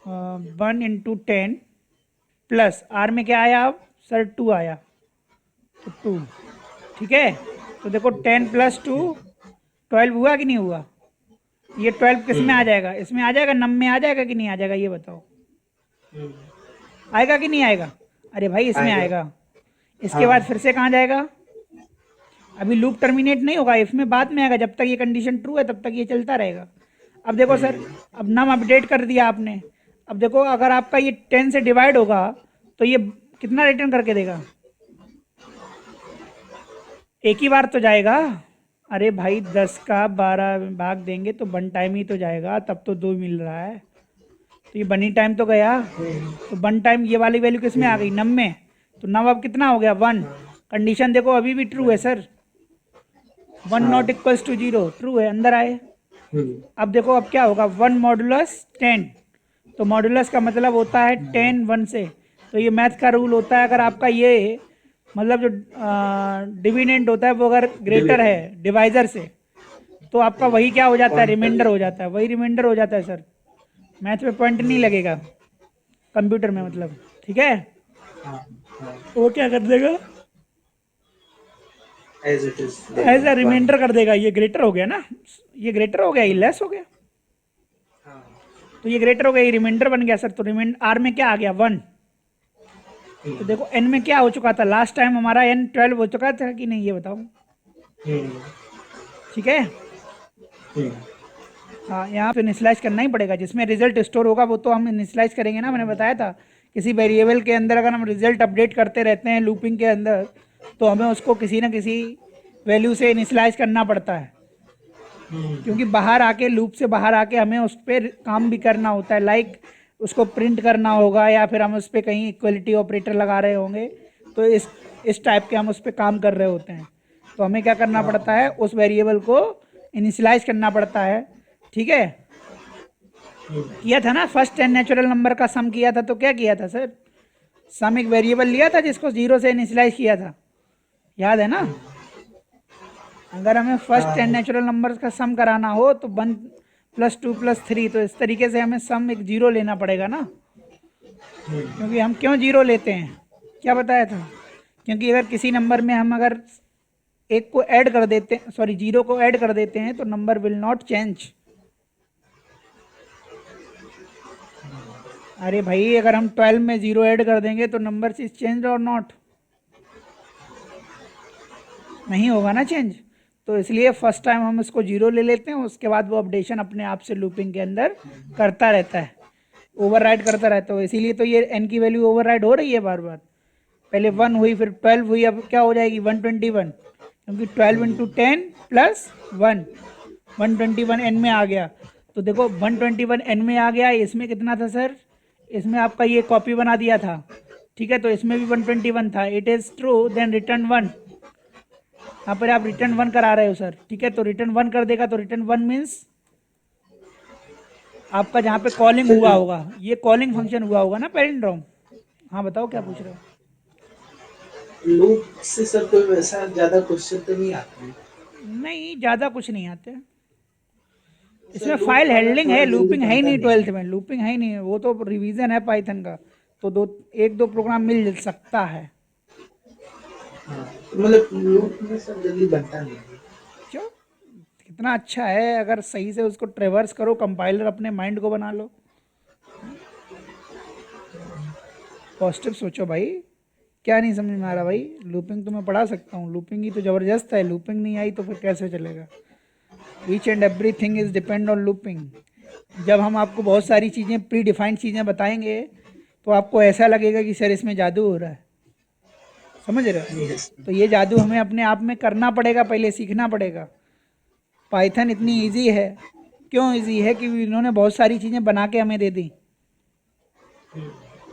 Speaker 1: 1 into 10 plus R में क्या आया अब सर 2 आया, तो 2, ठीक है। तो देखो 10 प्लस 2 12 हुआ कि नहीं हुआ। ये 12 किस में आ जाएगा, इसमें आ जाएगा, नम में आ जाएगा कि नहीं आ जाएगा, ये बताओ आएगा कि नहीं आएगा। अरे भाई इसमें आएगा। इसके बाद फिर से कहाँ जाएगा, अभी लूप टर्मिनेट नहीं होगा, इसमें बाद में आएगा। जब तक ये कंडीशन ट्रू है तब तक ये चलता रहेगा। अब देखो सर, अब नम अपडेट कर दिया आपने। अब देखो अगर आपका ये 10 से डिवाइड होगा तो ये कितना रिटर्न करके देगा, एक ही बार तो जाएगा। अरे भाई 10 का 12 में भाग देंगे तो 1 टाइम ही तो जाएगा, तब तो 2 मिल रहा है। तो ये 1 ही टाइम तो गया। तो 1 टाइम ये वाली वैल्यू किस में आ गई, नम में। तो नम अब कितना हो गया 1। कंडीशन देखो अभी भी ट्रू है sir, 1 not equals to 0 true है, अंदर आए। अब देखो अब क्या होगा, 1 मॉडुलस 10। तो मॉडुलस का मतलब होता है 10 1 से। तो ये मैथ का रूल होता है, अगर आपका ये मतलब जो डिविडेंड होता है वो अगर ग्रेटर है डिवाइजर से तो आपका वही क्या हो जाता है, रिमाइंडर हो जाता है, वही रिमाइंडर हो जाता है सर। मैथ में पॉइंट नहीं लगेगा कंप्यूटर में, मतलब ठीक है। वो क्या कर देगा,
Speaker 2: as it is,
Speaker 1: as a remainder कर देगा। ये ग्रेटर हो गया ना, ये ग्रेटर हो गया, ये लेस हो गया। तो ये ग्रेटर हो गया, ये रिमाइंडर बन गया सर। तो रिमाइंडर आर में क्या आ गया 1। तो देखो एन में क्या हो चुका था, लास्ट टाइम हमारा एन 12 हो चुका था कि नहीं, ये बताओ, ठीक है। हाँ यहाँ पे इनिशियलाइज करना ही पड़ेगा, जिसमें रिजल्ट स्टोर होगा वो तो हम इनिशियलाइज करेंगे ना। मैंने बताया था किसी वेरिएबल के अंदर अगर हम रिजल्ट अपडेट करते रहते हैं लूपिंग के अंदर तो हमें उसको किसी न किसी वैल्यू से इनिशियलाइज करना पड़ता है, क्योंकि बाहर आके लूप से बाहर आके हमें उस पर काम भी करना होता है। लाइक उसको प्रिंट करना होगा या फिर हम उस पर कहीं इक्वलिटी ऑपरेटर लगा रहे होंगे, तो इस टाइप के हम उस पर काम कर रहे होते हैं। तो हमें क्या करना पड़ता है, उस वेरिएबल को इनिशियलाइज करना पड़ता है, ठीक है। किया था ना फर्स्ट 10 नेचुरल नंबर का सम किया था, तो क्या किया था सर, सम एक वेरिएबल लिया था जिसको 0 से इनिशियलाइज किया था, याद है ना। अगर हमें फर्स्ट 10 नेचुरल नंबर्स का सम कराना हो तो +2 + 3, तो इस तरीके से हमें सम एक जीरो लेना पड़ेगा ना, क्योंकि हम क्यों जीरो लेते हैं, क्या बताया था, क्योंकि अगर किसी नंबर में हम अगर एक को ऐड कर देते हैं, सॉरी जीरो को ऐड कर देते हैं, तो नंबर विल नॉट चेंज। अरे भाई अगर हम 12 में जीरो ऐड कर देंगे तो नंबर इज चेंज और नॉट, नहीं होगा ना चेंज। तो इसलिए फर्स्ट टाइम हम इसको जीरो ले लेते हैं, उसके बाद वो अपडेशन अपने आप से लूपिंग के अंदर करता रहता है, ओवरराइड करता रहता है। इसीलिए तो ये n की वैल्यू ओवरराइड हो रही है बार बार, पहले 1 हुई फिर 12 हुई, अब क्या हो जाएगी 121, क्योंकि 12 × 10 + 1 121 n में आ गया। तो देखो 121 n में आ गया, इसमें कितना था सर, इसमें आपका ये कॉपी बना दिया था, ठीक है, तो इसमें भी 121 था। It is true then return 1, यहाँ पर आप रिटर्न 1 करा रहे हो सर, ठीक है, तो रिटर्न 1 कर देगा, तो रिटर्न 1 मीन्स आपका जहाँ पे कॉलिंग हुआ होगा, ये कॉलिंग फंक्शन हुआ होगा ना पैरेंड्रॉम। हाँ बताओ क्या पूछ रहे हो।
Speaker 2: लूप से सर कोई वैसा ज्यादा क्वेश्चन तो नहीं आते हैं
Speaker 1: नहीं ज़्यादा कुछ नहीं आते,
Speaker 2: सर,
Speaker 1: इसमें
Speaker 2: लूप
Speaker 1: फाइल
Speaker 2: वाला
Speaker 1: हैंडलिंग
Speaker 2: थोड़ा
Speaker 1: है,
Speaker 2: जल्दी
Speaker 1: लूपिंग है ही
Speaker 2: बनता
Speaker 1: नहीं,
Speaker 2: नहीं
Speaker 1: 12th
Speaker 2: है।
Speaker 1: में लूपिंग है ही नहीं, वो तो रिवीजन है पाइथन का, तो दो एक दो प्रोग्राम मिल सकता है।
Speaker 2: हाँ, मतलब लूप में सर जल्दी बनता नहीं है।
Speaker 1: क्यों, कितना अच्छा है, अगर सही से उसको ट्रेवर्स करो, कंपाइलर अपने माइंड को बना लो, पॉजिटिव सोचो भाई। क्या नहीं समझ में आ रहा भाई, लूपिंग तो मैं पढ़ा सकता हूँ, लूपिंग ही तो ज़बरदस्त है, लूपिंग नहीं आई तो फिर कैसे चलेगा। Each and every thing is depend on looping. जब हम आपको बहुत सारी चीज़ें प्री डिफाइंड चीज़ें बताएंगे तो आपको ऐसा लगेगा कि सर इसमें जादू हो रहा है, समझ रहे हो।
Speaker 2: यस।
Speaker 1: तो ये जादू हमें अपने आप में करना पड़ेगा, पहले सीखना पड़ेगा। पाइथन इतनी इजी है, क्यों इजी है, क्योंकि इन्होंने बहुत सारी चीज़ें बना के हमें दे दी,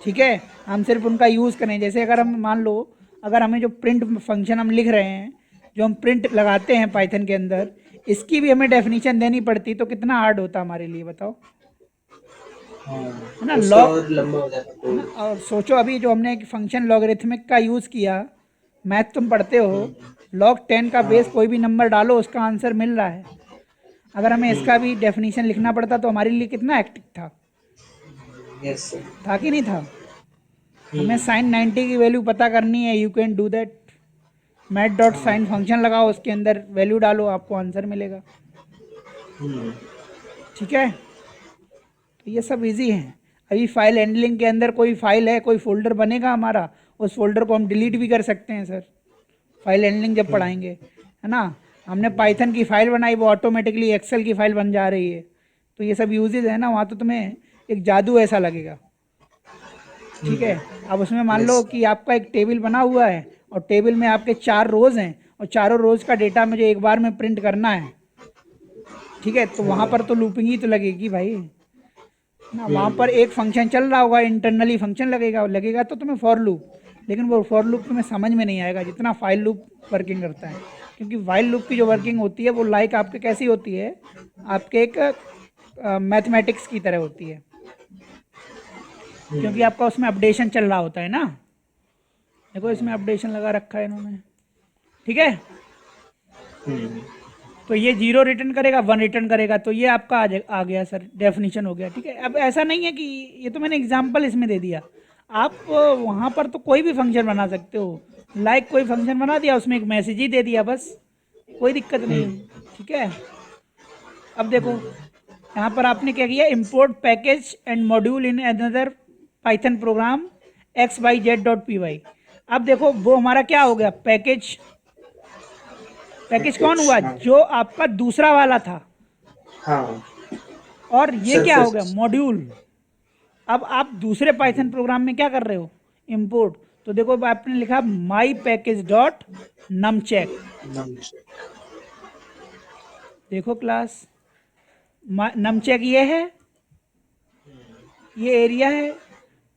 Speaker 1: ठीक है, हम सिर्फ उनका यूज़ करें। जैसे अगर हम मान लो, अगर हमें जो प्रिंट फंक्शन हम लिख रहे हैं, जो हम प्रिंट लगाते हैं पाइथन के अंदर, इसकी भी हमें डेफिनेशन देनी पड़ती, तो कितना हार्ड होता हमारे लिए बताओ,
Speaker 2: हाँ,
Speaker 1: है ना।
Speaker 2: उससे
Speaker 1: लॉग,
Speaker 2: और लंबा हो जाता
Speaker 1: है ना,
Speaker 2: कोड।
Speaker 1: और सोचो अभी जो हमने एक फंक्शन लॉगरिथमिक का यूज़ किया, मैथ तुम पढ़ते हो, log 10 का बेस
Speaker 2: हाँ।
Speaker 1: कोई भी नंबर डालो उसका आंसर मिल रहा है, अगर हमें इसका भी डेफिनेशन लिखना पड़ता तो हमारे लिए कितना एक्टिव था,
Speaker 2: यस सर।
Speaker 1: था कि नहीं था। हमें साइन 90 की वैल्यू पता करनी है, you can do that, math dot
Speaker 2: हाँ।
Speaker 1: साइन फंक्शन लगाओ, उसके अंदर वैल्यू डालो, आपको आंसर मिलेगा,
Speaker 2: हम्म।
Speaker 1: ठीक है। तो ये सब इजी है। अभी फाइल हैंडलिंग के अंदर कोई फाइल है, कोई फोल्डर बनेगा हमारा, उस फोल्डर को हम डिलीट भी कर सकते हैं सर, फाइल हैंडलिंग जब पढ़ाएंगे, है ना। हमने पाइथन की फाइल बनाई, वो ऑटोमेटिकली एक्सेल की फाइल बन जा रही है, तो ये सब यूजेज है ना, वहाँ तो तुम्हें एक जादू ऐसा लगेगा, ठीक है। अब उसमें मान लो
Speaker 2: यस।
Speaker 1: कि आपका एक टेबल बना हुआ है, और टेबल में आपके 4 रोज़ हैं, और चारों रोज़ का डेटा मुझे एक बार में प्रिंट करना है, ठीक है, तो वहाँ पर तो लूपिंग ही तो लगेगी भाई ना। वहाँ पर एक फंक्शन चल रहा होगा, इंटरनली फंक्शन लगेगा, लगेगा तो तुम्हें फॉर लूप, लेकिन वो फॉर लूप तुम्हें समझ में नहीं आएगा जितना फाइल लूप वर्किंग करता है, क्योंकि वाइल लूप की जो वर्किंग होती है वो लाइक आपके कैसी होती है, आपके एक मैथमेटिक्स की तरह होती है, क्योंकि आपका उसमें अपडेशन चल रहा होता है ना। देखो इसमें अपडेशन लगा रखा है इन्होंने, ठीक है। तो ये 0 रिटर्न करेगा, 1 रिटर्न करेगा, तो ये आपका आ गया सर, डेफिनेशन हो गया, ठीक है। अब ऐसा नहीं है कि, ये तो मैंने एग्जांपल इसमें दे दिया, आप वहाँ पर तो कोई भी फंक्शन बना सकते हो, लाइक कोई फंक्शन बना दिया, उसमें एक मैसेज ही दे दिया, बस कोई दिक्कत नहीं है, ठीक है। अब देखो यहाँ पर आपने क्या किया, import package and module in another Python programme xyz.py। अब देखो वो हमारा क्या हो गया, पैकेज, पैकेज कौन हुआ,
Speaker 2: हाँ।
Speaker 1: जो आपका दूसरा वाला था,
Speaker 2: हाँ।
Speaker 1: और ये क्या हो गया,
Speaker 2: सरफेस।
Speaker 1: मॉड्यूल। अब आप दूसरे पाइथन प्रोग्राम में क्या कर रहे हो, इंपोर्ट, तो देखो आपने लिखा माई पैकेज डॉट नमचेक, देखो क्लास, नमचेक ये है, ये एरिया है,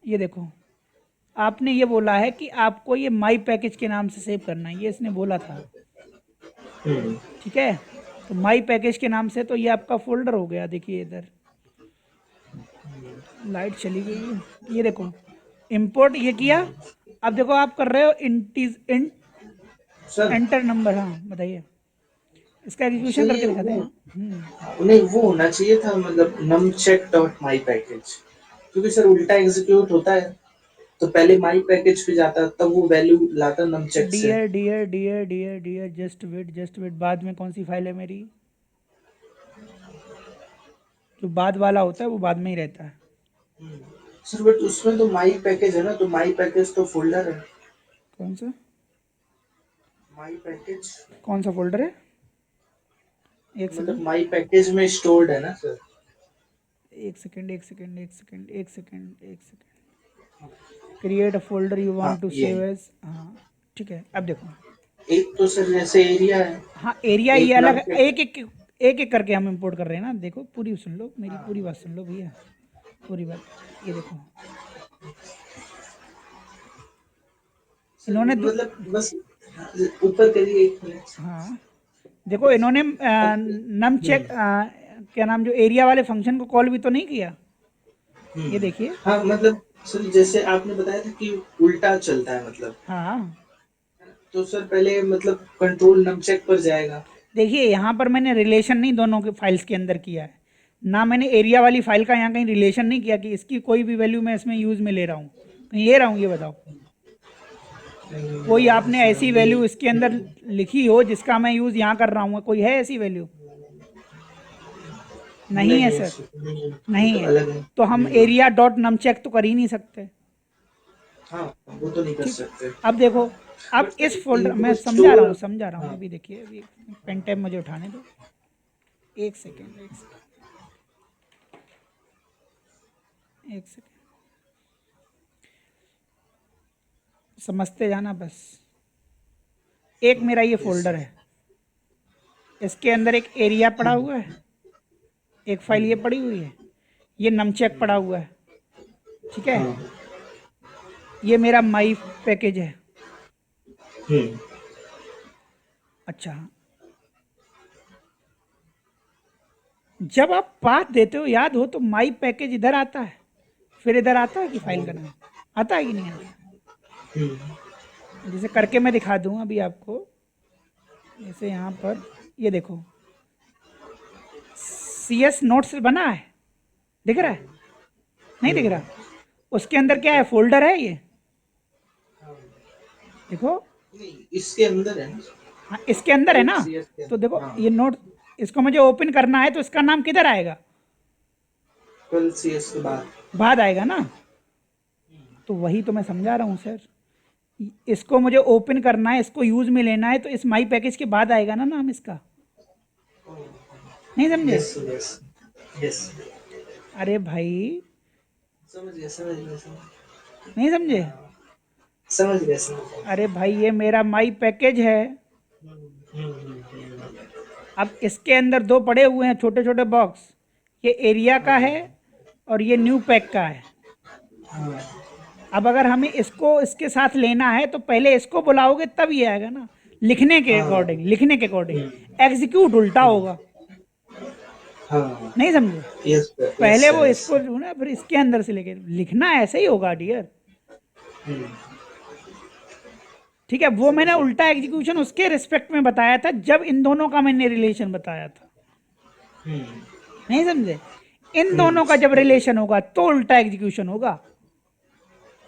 Speaker 1: ये देखो आपने ये बोला है कि आपको ये माई पैकेज के नाम से सेव करना है, ये इसने बोला था, ठीक है। तो माई पैकेज के नाम से तो ये आपका फोल्डर हो गया, देखिए इधर लाइट चली गई है, ये देखो इंपोर्ट ये किया। अब देखो आप कर रहे हो इंट
Speaker 2: सर
Speaker 1: एंटर नंबर, हाँ बताइए। इसका एग्जीक्यूशन करके
Speaker 2: चाहिए
Speaker 1: दिखाते
Speaker 2: वो,
Speaker 1: हैं।
Speaker 2: उन्हें वो होना चाहिए था, मतलब नमचेक डॉट माई पैकेज, क्योंकि सर उल्टा एग्जीक्यूट होता है, तो पहले माई पैकेज पे जाता तब वो वैल्यू लाता नमचेक से।
Speaker 1: Dear dear dear dear dear just wait, बाद में कौन सी फाइल है मेरी? जो बाद वाला होता है वो बाद में ही रहता है।
Speaker 2: सर बट उसमें तो माई पैकेज है ना, तो माई पैकेज तो फोल्डर है।
Speaker 1: कौन सा?
Speaker 2: माई पैकेज
Speaker 1: कौन सा फोल्डर है? एक
Speaker 2: मतलब
Speaker 1: सेकंड,
Speaker 2: माई पैकेज में स्टोर्ड है ना सर।
Speaker 1: एक सेकंड, एक सेकंड, एक सेकंड, एक सेकंड, एक second. Create a folder you
Speaker 2: हाँ
Speaker 1: वांट टू
Speaker 2: ये
Speaker 1: सेव एज। हाँ ठीक है, अब देखो।
Speaker 2: एक तो सर जैसे एरिया है,
Speaker 1: हाँ एरिया ये
Speaker 2: एक
Speaker 1: अलग है,
Speaker 2: नमचेक।
Speaker 1: एक एक करके हम इंपोर्ट कर रहे हैं ना। देखो पूरी सुन लो, मेरी
Speaker 2: हाँ
Speaker 1: पूरी बात सुन लो भैया, पूरी बात। ये देखो,
Speaker 2: सर
Speaker 1: इन्होंने
Speaker 2: मतलब बस ऊपर करिए एक मिनट।
Speaker 1: हाँ देखो, इन्होंने नम चेक क्या नाम, जो एरिया वाले फंक्शन को कॉल भी तो नहीं किया। ये देखिए।
Speaker 2: हाँ मतलब सर जैसे आपने बताया था कि उल्टा चलता है मतलब,
Speaker 1: हाँ
Speaker 2: तो सर पहले मतलब कंट्रोल नमचेक पर जाएगा।
Speaker 1: देखिए, यहाँ पर मैंने रिलेशन नहीं दोनों के फाइल्स के अंदर किया है ना। मैंने एरिया वाली फाइल का यहाँ कहीं रिलेशन नहीं किया कि इसकी कोई भी वैल्यू मैं इसमें यूज़ में ले रहा हूँ, कहीं ले रहा हूँ, ये बताओ। कोई आपने ऐसी वैल्यू इसके अंदर लिखी हो जिसका मैं यूज़ यहाँ कर रहा हूँ? कोई है ऐसी वैल्यू? नहीं है
Speaker 2: नहीं
Speaker 1: सर,
Speaker 2: नहीं, ये
Speaker 1: नहीं
Speaker 2: तो
Speaker 1: है।
Speaker 2: अलग है।
Speaker 1: तो हम एरिया डॉट नम चेक तो कर ही नहीं सकते।
Speaker 2: हाँ वो तो नहीं कर
Speaker 1: ठीक,
Speaker 2: सकते।
Speaker 1: अब देखो, अब
Speaker 2: बट सर
Speaker 1: इस फोल्डर,
Speaker 2: इनको
Speaker 1: मैं
Speaker 2: स्टोर।
Speaker 1: समझा रहा हूँ,
Speaker 2: हाँ
Speaker 1: अभी देखिए, अभी पेन टैब मुझे उठाने दो। एक सेकेंड, एक सेकेंड, एक सेकेंड, समझते जाना बस। एक मेरा ये
Speaker 2: यस
Speaker 1: फोल्डर
Speaker 2: सर।
Speaker 1: है, इसके अंदर एक एरिया पड़ा हुआ है, एक फाइल ये पड़ी हुई है, ये नमचेक पड़ा हुआ है, ठीक है।
Speaker 2: हाँ
Speaker 1: ये मेरा माई पैकेज है।
Speaker 2: हम्म
Speaker 1: अच्छा, जब आप पाथ देते हो, याद हो तो माई पैकेज इधर आता है, फिर इधर आता है कि फाइल का नाम आता है कि नहीं आता?
Speaker 2: हम्म
Speaker 1: जैसे करके मैं दिखा दूँ अभी आपको। जैसे यहाँ पर ये देखो, सी एस नोट्स बना है, दिख रहा है? नहीं दिख रहा? उसके अंदर क्या है, फोल्डर है ये, देखो।
Speaker 2: नहीं इसके अंदर है ना।
Speaker 1: हाँ इसके अंदर है
Speaker 2: फाइल
Speaker 1: ना।
Speaker 2: सीएस के
Speaker 1: तो देखो
Speaker 2: हाँ
Speaker 1: ये नोट, इसको मुझे ओपन करना है तो इसका नाम किधर आएगा?
Speaker 2: फाइल सीएस के बाद।
Speaker 1: बाद आएगा ना। तो वही तो मैं समझा रहा हूँ सर, इसको मुझे ओपन करना है, इसको यूज में लेना है, तो इस माई पैकेज के बाद आएगा ना नाम इसका। नहीं समझे?
Speaker 2: यस यस यस
Speaker 1: अरे भाई,
Speaker 2: समझ गया समझ गया समझ
Speaker 1: नहीं समझे?
Speaker 2: समझ गया समझ गया।
Speaker 1: अरे भाई, ये मेरा माई पैकेज है।
Speaker 2: हम्म, हम्म, हम्म,
Speaker 1: अब इसके अंदर दो पड़े हुए हैं छोटे छोटे बॉक्स, ये एरिया का है और ये न्यू पैक का है।
Speaker 2: हाँ
Speaker 1: अब अगर हमें इसको इसके साथ लेना है तो पहले इसको बुलाओगे तब ये आएगा ना, लिखने के
Speaker 2: हाँ
Speaker 1: अकॉर्डिंग, लिखने के अकॉर्डिंग। एग्जीक्यूट उल्टा होगा,
Speaker 2: हाँ
Speaker 1: नहीं समझे?
Speaker 2: यस यस
Speaker 1: पहले
Speaker 2: सर
Speaker 1: वो
Speaker 2: यस
Speaker 1: इसको जो ना, फिर इसके अंदर से लेके लिखना ऐसे ही होगा डियर।
Speaker 2: सर।
Speaker 1: ठीक है, वो मैंने
Speaker 2: समझ गया।
Speaker 1: उल्टा एग्जीक्यूशन उसके रिस्पेक्ट में बताया था जब इन दोनों का मैंने रिलेशन बताया था,
Speaker 2: हम्म
Speaker 1: नहीं समझे? इन
Speaker 2: हम्म
Speaker 1: दोनों का जब रिलेशन होगा तो उल्टा एग्जीक्यूशन होगा।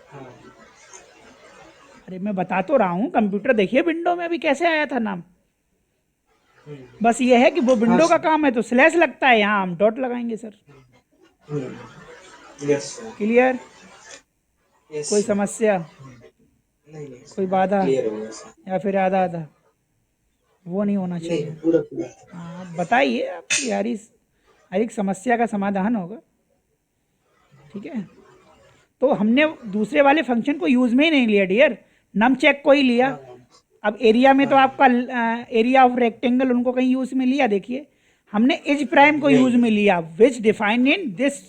Speaker 2: हाँ
Speaker 1: अरे मैं बता तो रहा हूँ, कंप्यूटर देखिए विंडो में अभी कैसे आया था नाम। बस ये है कि वो
Speaker 2: हाँ
Speaker 1: विंडो का
Speaker 2: सर
Speaker 1: काम है तो स्लैश लगता है, यहाँ हम डॉट लगाएंगे sir.
Speaker 2: Yes sir
Speaker 1: clear?
Speaker 2: Yes
Speaker 1: कोई
Speaker 2: सर।
Speaker 1: समस्या,
Speaker 2: नहीं नहीं
Speaker 1: कोई
Speaker 2: सर
Speaker 1: बाधा,
Speaker 2: क्लियर हो गया सर।
Speaker 1: या फिर आधा आधा? वो नहीं होना
Speaker 2: नहीं
Speaker 1: चाहिए।
Speaker 2: पूरा पूरा।
Speaker 1: हाँ बताइए, आपकी हर एक समस्या का समाधान होगा, ठीक है। तो हमने दूसरे वाले फंक्शन को यूज में ही नहीं लिया डियर, नम चेक को ही लिया।
Speaker 2: हाँ
Speaker 1: अब एरिया में तो
Speaker 2: हाँ
Speaker 1: आपका एरिया ऑफ रेक्टेंगल उनको कहीं यूज में लिया, देखिए हमने इज प्राइम को यूज
Speaker 2: नहीं
Speaker 1: में लिया, विच डिफाइंड इन दिस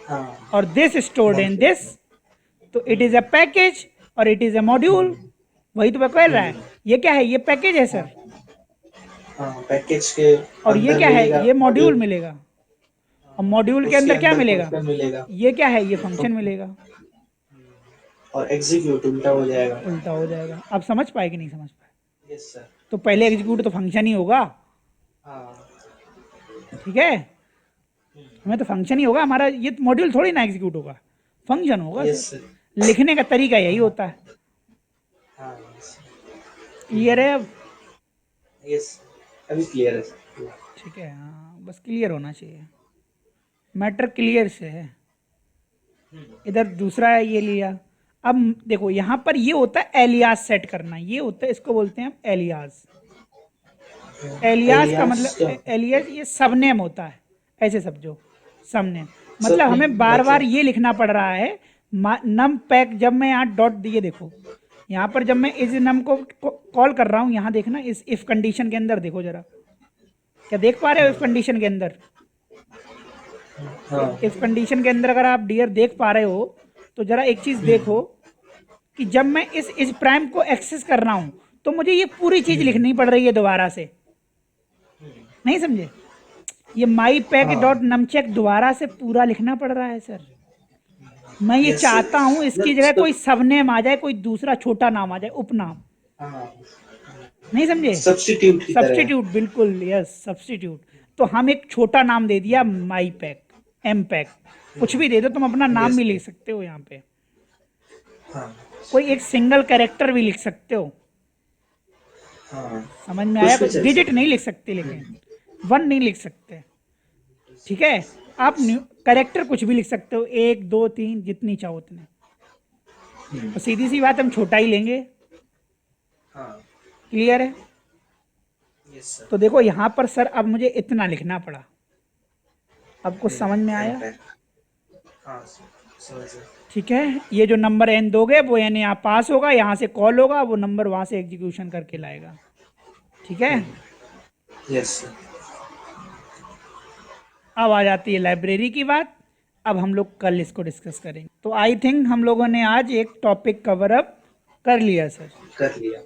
Speaker 2: हाँ
Speaker 1: और this stored in
Speaker 2: module.
Speaker 1: This. तो इट इज अ पैकेज और इट इज अ मॉड्यूल। वही तो मैं कह रहा है, ये क्या है, ये पैकेज है सर,
Speaker 2: हाँ पैकेज के
Speaker 1: और ये
Speaker 2: अंदर
Speaker 1: क्या है,
Speaker 2: मिलेगा
Speaker 1: ये मॉड्यूल
Speaker 2: मॉड्यूल।
Speaker 1: मिलेगा। और मॉड्यूल के
Speaker 2: उसके
Speaker 1: अंदर क्या
Speaker 2: अंदर
Speaker 1: मिलेगा?
Speaker 2: फंक्शन मिलेगा
Speaker 1: ये क्या है, ये फंक्शन मिलेगा।
Speaker 2: और एग्जीक्यूट उल्टा हो जाएगा।
Speaker 1: उल्टा हो जाएगा। अब समझ पाए कि नहीं समझ पाए?
Speaker 2: यस सर
Speaker 1: तो पहले एग्जीक्यूट तो फंक्शन ही होगा,
Speaker 2: हाँ
Speaker 1: ठीक है। हमें तो फंक्शन ही होगा, हमारा ये मॉड्यूल थोड़ी ना एग्जीक्यूट होगा, फंक्शन होगा
Speaker 2: यस
Speaker 1: सर।
Speaker 2: सर।
Speaker 1: लिखने का तरीका यही होता है।
Speaker 2: हाँ
Speaker 1: क्लियर है अब?
Speaker 2: यस, अभी क्लियर है सर।
Speaker 1: ठीक है, हाँ बस क्लियर होना चाहिए, मैटर क्लियर से है। इधर दूसरा है ये लिया। अब देखो यहाँ पर ये होता है एलियास सेट करना, ये होता है, इसको बोलते हैं हम एलियास। एलियास का
Speaker 2: एलियास क्या?
Speaker 1: मतलब एलियास ये सबनेम होता है, ऐसे समझो, सबनेम मतलब
Speaker 2: सब
Speaker 1: हमें बार बार
Speaker 2: मतलब
Speaker 1: ये लिखना पड़ रहा है नम पैक। जब मैं यहाँ डॉट दिए देखो, यहाँ पर जब मैं इस नम को कॉल कर रहा हूँ, यहाँ देखना इस इफ कंडीशन के अंदर देखो जरा, क्या देख पा रहे हो इफ कंडीशन के अंदर?
Speaker 2: हाँ
Speaker 1: इफ कंडीशन के अंदर अगर आप डियर देख पा रहे हो तो जरा एक चीज देखो कि जब मैं इस प्राइम को एक्सेस कर रहा हूं तो मुझे ये पूरी चीज लिखनी पड़ रही है दोबारा से, नहीं समझे? ये माई पैक
Speaker 2: हाँ
Speaker 1: डॉट नमचेक दोबारा से पूरा लिखना पड़ रहा है सर। मैं ये
Speaker 2: यस
Speaker 1: चाहता हूं इसकी जगह
Speaker 2: सर।
Speaker 1: कोई सबनेम आ जाए, कोई दूसरा छोटा नाम आ जाए, उपनाम,
Speaker 2: हाँ
Speaker 1: नहीं समझे?
Speaker 2: सब्स्टिट्यूट की तरह।
Speaker 1: सब्स्टिट्यूट, बिल्कुल यस सब्स्टिट्यूट। तो हम एक छोटा नाम दे दिया माई पैक, एम पैक, कुछ भी दे दो, तुम अपना नाम
Speaker 2: यस
Speaker 1: भी लिख सकते हो यहाँ पे,
Speaker 2: हाँ
Speaker 1: कोई एक सिंगल कैरेक्टर भी लिख सकते हो,
Speaker 2: हाँ
Speaker 1: समझ में आया?
Speaker 2: कुछ भी चल
Speaker 1: डिजिट
Speaker 2: सकता
Speaker 1: नहीं लिख सकते, लेकिन वन नहीं लिख सकते, ठीक है। आप कैरेक्टर कुछ भी लिख सकते हो, एक दो तीन जितनी चाहो उतने, तो सीधी सी बात हम छोटा ही लेंगे।
Speaker 2: हाँ
Speaker 1: क्लियर है?
Speaker 2: Yes sir.
Speaker 1: तो देखो यहाँ पर सर अब मुझे इतना लिखना पड़ा, अब कुछ समझ में आया?
Speaker 2: हाँ समझ गया।
Speaker 1: ठीक है, ये जो नंबर एन दोगे वो एन यहाँ पास होगा, यहाँ से कॉल होगा, वो नंबर वहाँ से एग्जीक्यूशन करके लाएगा, ठीक है।
Speaker 2: Yes sir.
Speaker 1: अब आ जाती है लाइब्रेरी की बात, अब हम लोग कल इसको डिस्कस करेंगे। तो आई थिंक हम लोगों ने आज एक टॉपिक कवर अप कर लिया सर।
Speaker 2: कर लिया।